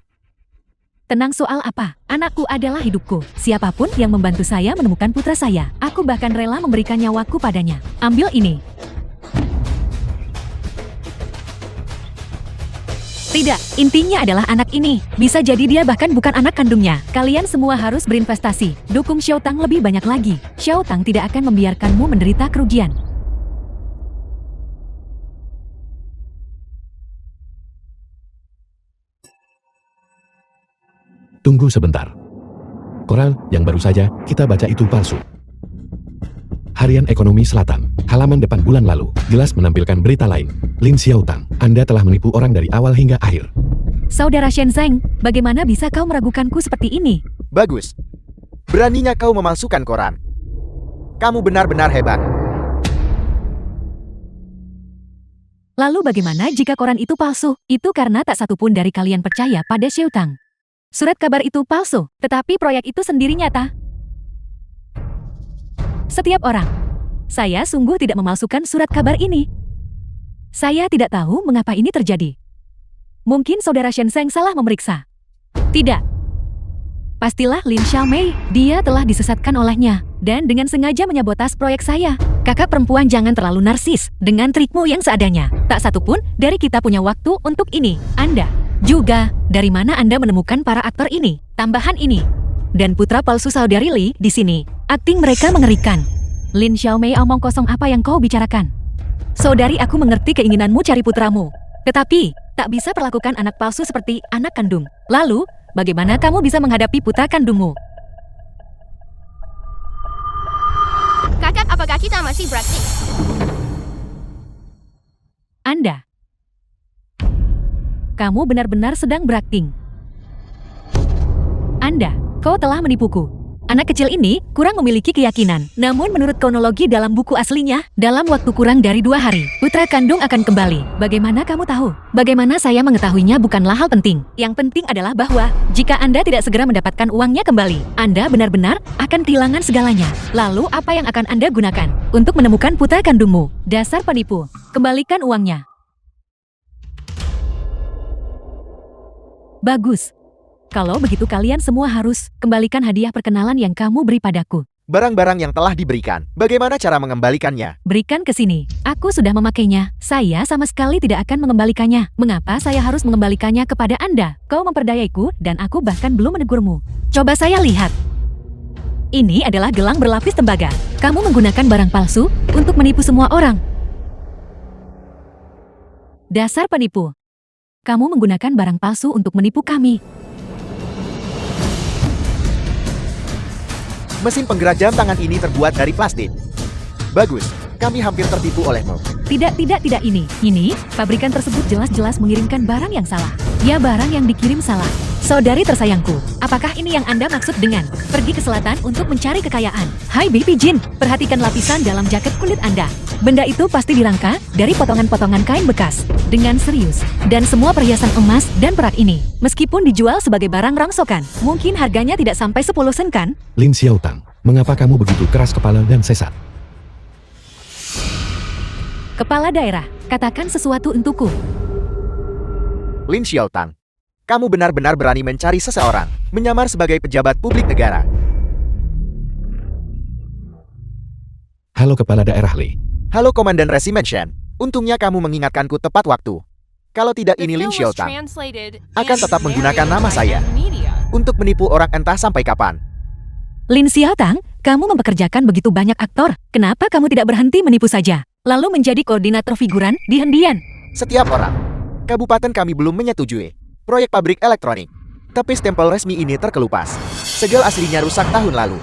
Tenang soal apa? Anakku adalah hidupku. Siapapun yang membantu saya menemukan putra saya, aku bahkan rela memberikan nyawaku padanya. Ambil ini. Tidak, intinya adalah anak ini. Bisa jadi dia bahkan bukan anak kandungnya. Kalian semua harus berinvestasi. Dukung Xiao Tang lebih banyak lagi. Xiao Tang tidak akan membiarkanmu menderita kerugian. Tunggu sebentar. Koral yang baru saja kita baca itu palsu. Harian Ekonomi Selatan, halaman depan bulan lalu, jelas menampilkan berita lain. Lin Xiaotang, Anda telah menipu orang dari awal hingga akhir. Saudara Shenzeng, bagaimana bisa kau meragukanku seperti ini? Bagus. Beraninya kau memalsukan koran. Kamu benar-benar hebat. Lalu bagaimana jika koran itu palsu? Itu karena tak satupun dari kalian percaya pada Xiao Tang. Surat kabar itu palsu, tetapi proyek itu sendiri nyata. Setiap orang. Saya sungguh tidak memalsukan surat kabar ini. Saya tidak tahu mengapa ini terjadi. Mungkin saudara Shenzeng salah memeriksa. Tidak. Pastilah Lin Xiaomei, dia telah disesatkan olehnya, dan dengan sengaja menyabotas proyek saya. Kakak perempuan jangan terlalu narsis, dengan trikmu yang seadanya. Tak satupun dari kita punya waktu untuk ini. Anda juga, dari mana Anda menemukan para aktor ini? Tambahan ini. Dan putra palsu saudari Li di sini. Akting mereka mengerikan. Lin Xiaomei, omong kosong apa yang kau bicarakan? Saudari, aku mengerti keinginanmu cari putramu. Tetapi, tak bisa perlakukan anak palsu seperti anak kandung. Lalu, bagaimana kamu bisa menghadapi putra kandungmu? Kakak, apakah kita masih berakting? Anda. Kamu benar-benar sedang berakting. Anda, kau telah menipuku. Anak kecil ini kurang memiliki keyakinan. Namun menurut kronologi dalam buku aslinya, dalam waktu kurang dari 2 hari, putra kandung akan kembali. Bagaimana kamu tahu? Bagaimana saya mengetahuinya bukanlah hal penting. Yang penting adalah bahwa, jika Anda tidak segera mendapatkan uangnya kembali, Anda benar-benar akan kehilangan segalanya. Lalu apa yang akan Anda gunakan untuk menemukan putra kandungmu? Dasar penipu. Kembalikan uangnya. Bagus. Kalau begitu kalian semua harus kembalikan hadiah perkenalan yang kamu beri padaku. Barang-barang yang telah diberikan, bagaimana cara mengembalikannya? Berikan ke sini. Aku sudah memakainya. Saya sama sekali tidak akan mengembalikannya. Mengapa saya harus mengembalikannya kepada Anda? Kau memperdayaiku dan aku bahkan belum menegurmu. Coba saya lihat. Ini adalah gelang berlapis tembaga. Kamu menggunakan barang palsu untuk menipu semua orang. Dasar penipu. Kamu menggunakan barang palsu untuk menipu kami. Mesin penggerak jam tangan ini terbuat dari plastik. Bagus, kami hampir tertipu olehmu. Tidak ini. Ini, pabrikan tersebut jelas-jelas mengirimkan barang yang salah. Ya, barang yang dikirim salah. Saudari tersayangku, apakah ini yang Anda maksud dengan pergi ke selatan untuk mencari kekayaan? Hai BP Jin, perhatikan lapisan dalam jaket kulit Anda. Benda itu pasti dirangka dari potongan-potongan kain bekas. Dengan serius. Dan semua perhiasan emas dan perak ini, meskipun dijual sebagai barang rongsokan, mungkin harganya tidak sampai 10 sen kan? Lin Xiaotang, mengapa kamu begitu keras kepala dan sesat? Kepala daerah, katakan sesuatu untukku. Lin Xiaotang, kamu benar-benar berani mencari seseorang, menyamar sebagai pejabat publik negara. Halo Kepala Daerah Li. Halo Komandan Resimen Shen, untungnya kamu mengingatkanku tepat waktu. Kalau tidak The ini Lin film was Xiaotang translated akan and tetap menggunakan narrated nama by saya M Media. untuk menipu orang entah sampai kapan. Lin Xiaotang, kamu mempekerjakan begitu banyak aktor. Kenapa kamu tidak berhenti menipu saja? Lalu menjadi koordinator figuran di Hendian. Setiap orang, kabupaten kami belum menyetujui proyek pabrik elektronik. Tapi stempel resmi ini terkelupas. Segel aslinya rusak tahun lalu.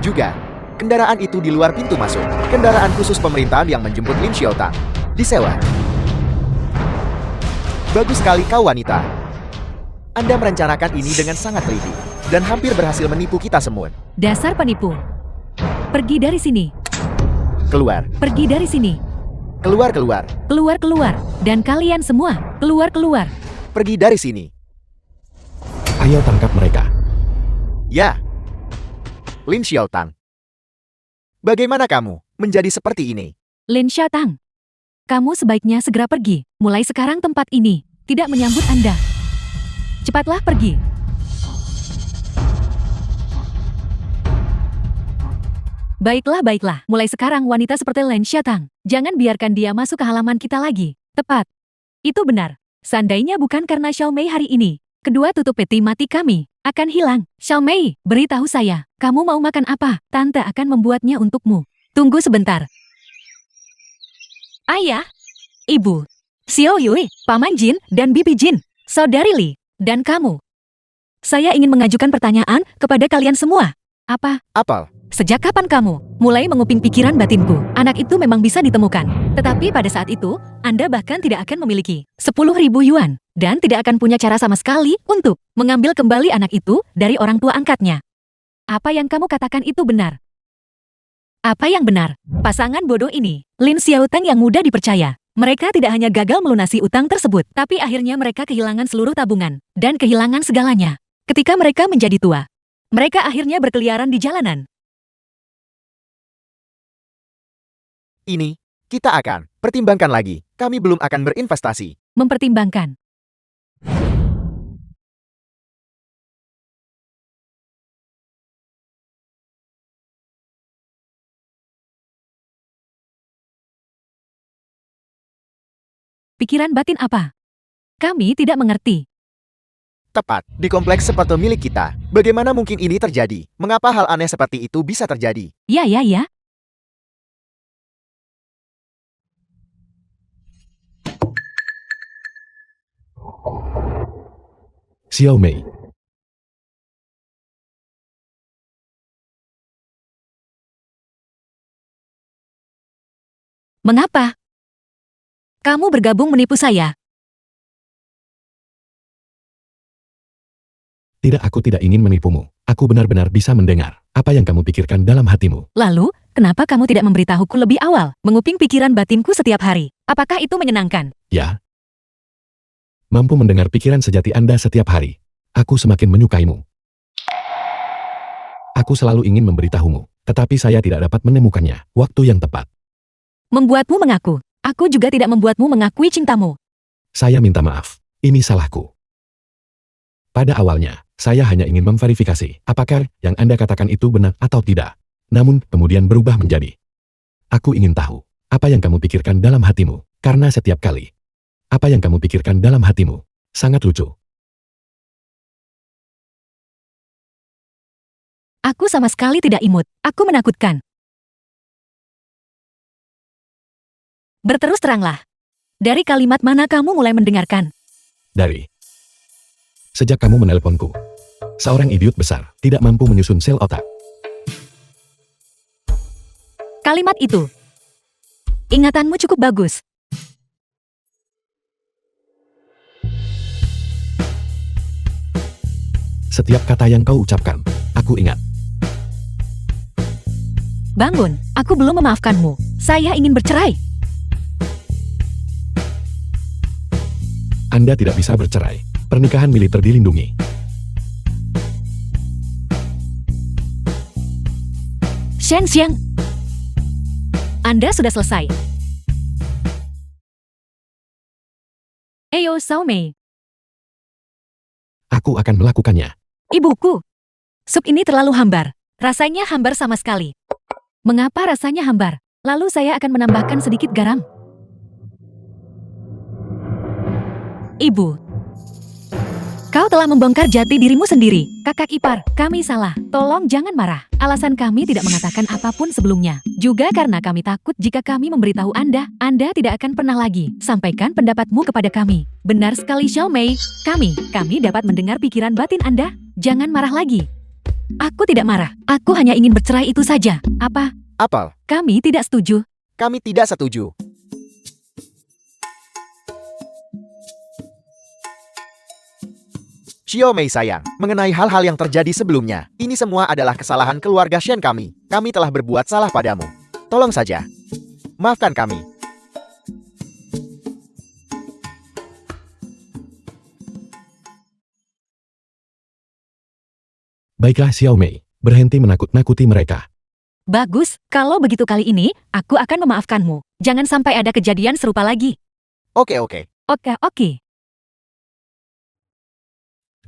Juga, kendaraan itu di luar pintu masuk. Kendaraan khusus pemerintahan yang menjemput Lin Xiaotang. Disewa. Bagus sekali kau wanita. Anda merencanakan ini dengan sangat teliti. Dan hampir berhasil menipu kita semua. Dasar penipu. Pergi dari sini. Keluar. Pergi dari sini. Keluar, keluar. Keluar, keluar. Dan kalian semua, keluar, keluar. Pergi dari sini. Ayo tangkap mereka. Ya. Lin Xiaotang. Bagaimana kamu menjadi seperti ini? Lin Xiaotang, kamu sebaiknya segera pergi. Mulai sekarang tempat ini tidak menyambut Anda. Cepatlah pergi. Baiklah, baiklah. Mulai sekarang wanita seperti Lin Xiaotang, jangan biarkan dia masuk ke halaman kita lagi. Tepat. Itu benar. Seandainya bukan karena Xiao Mei hari ini, kedua tutup peti mati kami akan hilang. Xiao Mei, beritahu saya, kamu mau makan apa? Tante akan membuatnya untukmu. Tunggu sebentar. Ayah, Ibu, Xiao Yui, Paman Jin, dan Bibi Jin, Saudari Li, dan kamu. Saya ingin mengajukan pertanyaan kepada kalian semua. Apa? Apel. Sejak kapan kamu mulai menguping pikiran batinku? Anak itu memang bisa ditemukan. Tetapi pada saat itu, Anda bahkan tidak akan memiliki 10.000 yuan. Dan tidak akan punya cara sama sekali untuk mengambil kembali anak itu dari orang tua angkatnya. Apa yang kamu katakan itu benar? Apa yang benar? Pasangan bodoh ini, Lin Xiaotang yang mudah dipercaya. Mereka tidak hanya gagal melunasi utang tersebut, tapi akhirnya mereka kehilangan seluruh tabungan dan kehilangan segalanya. Ketika mereka menjadi tua, mereka akhirnya berkeliaran di jalanan. Ini, kita akan pertimbangkan lagi. Kami belum akan berinvestasi. Mempertimbangkan. Pikiran batin apa? Kami tidak mengerti. Tepat, di kompleks seperti milik kita. Bagaimana mungkin ini terjadi? Mengapa hal aneh seperti itu bisa terjadi? Ya, ya, ya. Xiao Mei. Mengapa? Kamu bergabung menipu saya. Tidak, aku tidak ingin menipumu. Aku benar-benar bisa mendengar apa yang kamu pikirkan dalam hatimu. Lalu, kenapa kamu tidak memberitahuku lebih awal, menguping pikiran batinku setiap hari? Apakah itu menyenangkan? Ya. Mampu mendengar pikiran sejati Anda setiap hari. Aku semakin menyukaimu. Aku selalu ingin memberitahumu, tetapi saya tidak dapat menemukannya waktu yang tepat. Membuatmu mengaku. Aku juga tidak membuatmu mengakui cintamu. Saya minta maaf. Ini salahku. Pada awalnya, saya hanya ingin memverifikasi apakah yang Anda katakan itu benar atau tidak. Namun, kemudian berubah menjadi, aku ingin tahu apa yang kamu pikirkan dalam hatimu, karena setiap kali apa yang kamu pikirkan dalam hatimu sangat lucu. Aku sama sekali tidak imut. Aku menakutkan. Berterus teranglah. Dari kalimat mana kamu mulai mendengarkan? Sejak kamu menelponku, seorang idiot besar tidak mampu menyusun sel otak. Kalimat itu. Ingatanmu cukup bagus. Setiap kata yang kau ucapkan, aku ingat. Bangun, aku belum memaafkanmu. Saya ingin bercerai. Anda tidak bisa bercerai. Pernikahan militer dilindungi. Shen Xiang. Anda sudah selesai. Eyo Xiao Mei. Aku akan melakukannya. Ibuku. Sup ini terlalu hambar. Rasanya hambar sama sekali. Mengapa rasanya hambar? Lalu saya akan menambahkan sedikit garam. Ibu. Kau telah membongkar jati dirimu sendiri. Kakak ipar, kami salah. Tolong jangan marah. Alasan kami tidak mengatakan apapun sebelumnya. Juga karena kami takut jika kami memberitahu Anda tidak akan pernah lagi sampaikan pendapatmu kepada kami. Benar sekali Xiao Mei. Kami dapat mendengar pikiran batin Anda. Jangan marah lagi. Aku tidak marah. Aku hanya ingin bercerai itu saja. Apa? Apel. Kami tidak setuju. Kami tidak setuju. Xiao Mei sayang, mengenai hal-hal yang terjadi sebelumnya, ini semua adalah kesalahan keluarga Shen kami. Kami telah berbuat salah padamu. Tolong saja. Maafkan kami. Baiklah Xiao Mei, berhenti menakut-nakuti mereka. Bagus, kalau begitu kali ini, aku akan memaafkanmu. Jangan sampai ada kejadian serupa lagi. Oke oke. Oke.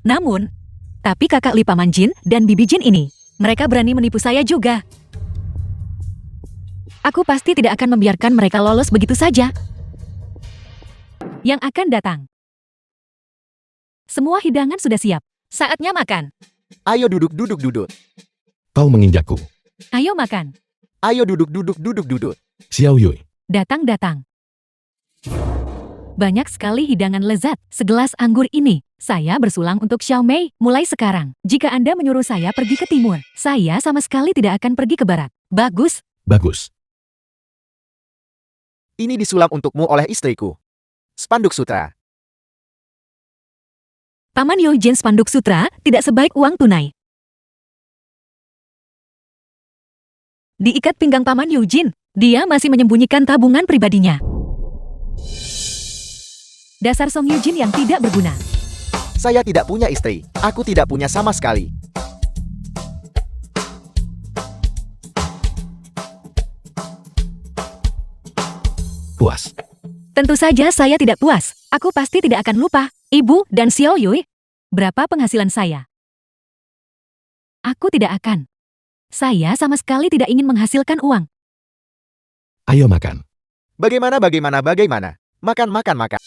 Namun, tapi kakak Li Paman Jin dan Bibi Jin ini, mereka berani menipu saya juga. Aku pasti tidak akan membiarkan mereka lolos begitu saja. Yang akan datang. Semua hidangan sudah siap. Saatnya makan. Ayo duduk. Kau menginjakku. Ayo makan. Ayo duduk. Xiao Yui. Datang. Banyak sekali hidangan lezat. Segelas anggur ini. Saya bersulang untuk Xiao Mei mulai sekarang. Jika Anda menyuruh saya pergi ke timur, saya sama sekali tidak akan pergi ke barat. Bagus. Ini disulam untukmu oleh istriku. Spanduk sutra. Paman Yojin spanduk sutra tidak sebaik uang tunai. Diikat pinggang Paman Yojin, dia masih menyembunyikan tabungan pribadinya. Dasar Song Yujin yang tidak berguna. Saya tidak punya istri. Aku tidak punya sama sekali. Puas. Tentu saja saya tidak puas. Aku pasti tidak akan lupa. Ibu dan Xiao Yui. Berapa penghasilan saya? Aku tidak akan. Saya sama sekali tidak ingin menghasilkan uang. Ayo makan. Bagaimana? Makan.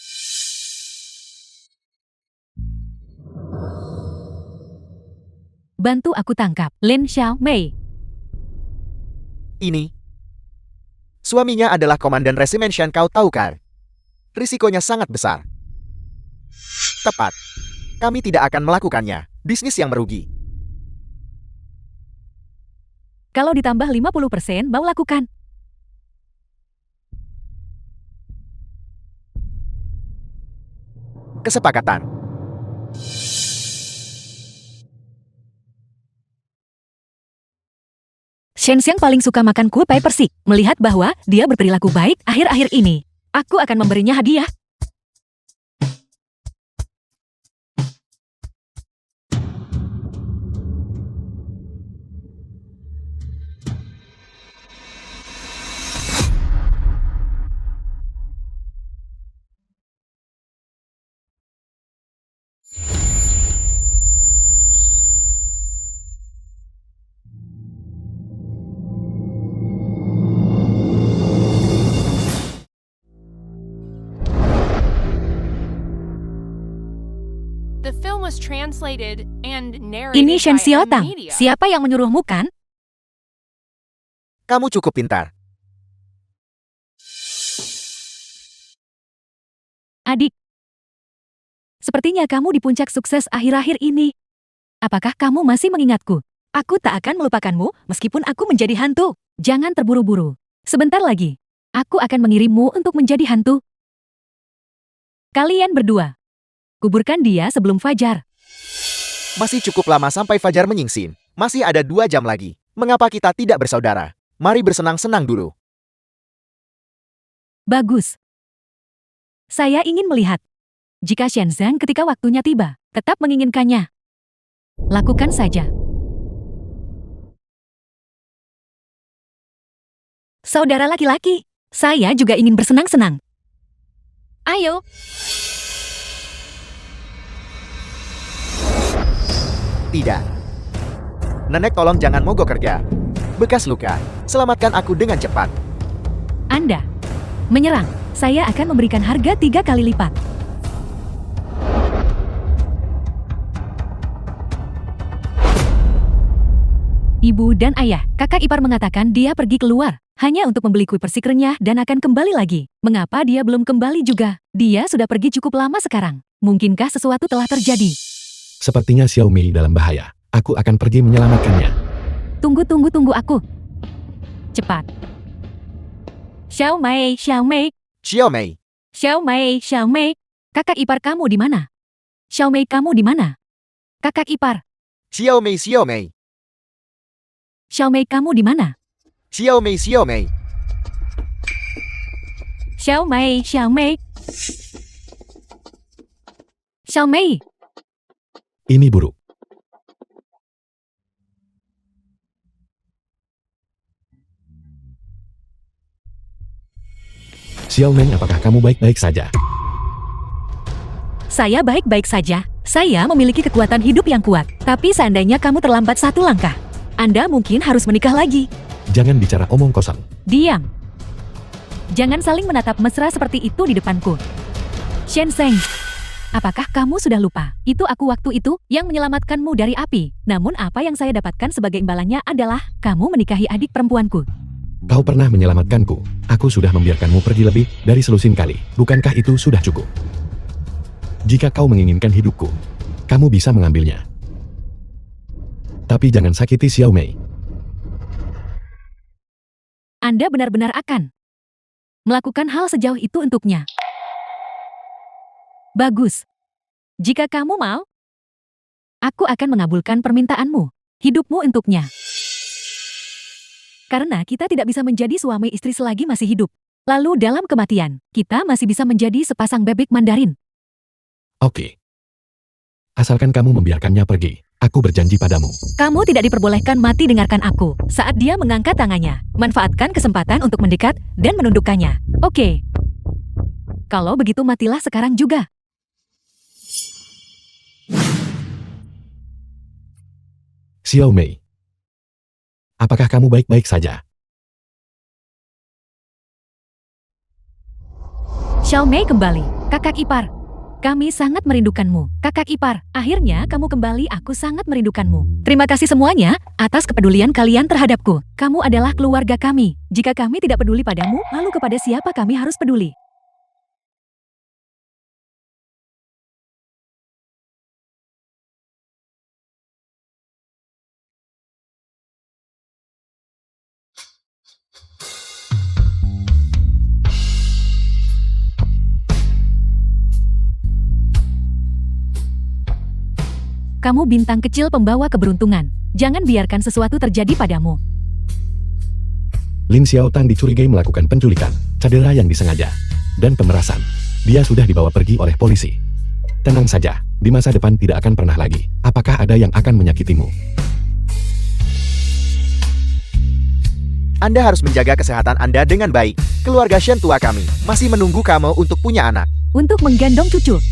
Bantu aku tangkap Lin Xiao Mei. Ini. Suaminya adalah komandan resimen Shan Kau Taukar. Risikonya sangat besar. Tepat. Kami tidak akan melakukannya. Bisnis yang merugi. Kalau ditambah 50% mau lakukan. Kesepakatan. Shen Xiang paling suka makan kue pai persik. Melihat bahwa dia berperilaku baik akhir-akhir ini, aku akan memberinya hadiah. The film was translated and narrated Ini Shen by M Xiaotang. Media. Siapa yang menyuruhmu kan? Kamu cukup pintar. Adik. Sepertinya kamu di puncak sukses akhir-akhir ini. Apakah kamu masih mengingatku? Aku tak akan melupakanmu meskipun aku menjadi hantu. Jangan terburu-buru. Sebentar lagi, aku akan mengirimmu untuk menjadi hantu. Kalian berdua. Kuburkan dia sebelum fajar. Masih cukup lama sampai fajar menyingsin. Masih ada 2 jam lagi. Mengapa kita tidak bersaudara? Mari bersenang-senang dulu. Bagus. Saya ingin melihat. Jika Shenzhen ketika waktunya tiba, tetap menginginkannya. Lakukan saja. Saudara laki-laki, saya juga ingin bersenang-senang. Ayo. Tidak. Nenek tolong jangan mogok kerja. Bekas luka. Selamatkan aku dengan cepat. Anda menyerang. Saya akan memberikan harga 3 kali lipat. Ibu dan ayah, kakak ipar mengatakan dia pergi keluar. Hanya untuk membeli kue persik renyah dan akan kembali lagi. Mengapa dia belum kembali juga? Dia sudah pergi cukup lama sekarang. Mungkinkah sesuatu telah terjadi? Sepertinya Xiao Mei dalam bahaya. Aku akan pergi menyelamatkannya. Tunggu aku. Cepat. Xiao Mei. Xiao Mei. Kakak ipar kamu di mana? Xiao Mei kamu di mana? Kakak ipar. Xiao Mei. Xiao Mei kamu di mana? Xiao Mei. Xiao Mei. Ini buruk. Xiao Meng, apakah kamu baik-baik saja? Saya baik-baik saja. Saya memiliki kekuatan hidup yang kuat. Tapi seandainya kamu terlambat satu langkah, Anda mungkin harus menikah lagi. Jangan bicara omong kosong. Diam. Jangan saling menatap mesra seperti itu di depanku. Shen Zeng, apakah kamu sudah lupa? Itu aku waktu itu yang menyelamatkanmu dari api. Namun apa yang saya dapatkan sebagai imbalannya adalah kamu menikahi adik perempuanku. Kau pernah menyelamatkanku. Aku sudah membiarkanmu pergi lebih dari selusin kali. Bukankah itu sudah cukup? Jika kau menginginkan hidupku, kamu bisa mengambilnya. Tapi jangan sakiti Xiao Mei. Anda benar-benar akan melakukan hal sejauh itu untuknya. Bagus. Jika kamu mau, aku akan mengabulkan permintaanmu. Hidupmu untuknya. Karena kita tidak bisa menjadi suami istri selagi masih hidup. Lalu dalam kematian, kita masih bisa menjadi sepasang bebek Mandarin. Oke. Asalkan kamu membiarkannya pergi, aku berjanji padamu. Kamu tidak diperbolehkan mati, dengarkan aku. Saat dia mengangkat tangannya, manfaatkan kesempatan untuk mendekat dan menundukkannya. Oke. Kalau begitu matilah sekarang juga. Xiao Mei. Apakah kamu baik-baik saja? Xiao Mei kembali, kakak ipar. Kami sangat merindukanmu, kakak ipar. Akhirnya kamu kembali, aku sangat merindukanmu. Terima kasih semuanya atas kepedulian kalian terhadapku. Kamu adalah keluarga kami. Jika kami tidak peduli padamu, lalu kepada siapa kami harus peduli? Kamu bintang kecil pembawa keberuntungan. Jangan biarkan sesuatu terjadi padamu. Lin Xiaotang dicurigai melakukan penculikan, cedera yang disengaja, dan pemerasan. Dia sudah dibawa pergi oleh polisi. Tenang saja, di masa depan tidak akan pernah lagi. Apakah ada yang akan menyakitimu? Anda harus menjaga kesehatan Anda dengan baik. Keluarga Shen tua kami masih menunggu kamu untuk punya anak. Untuk menggendong cucu.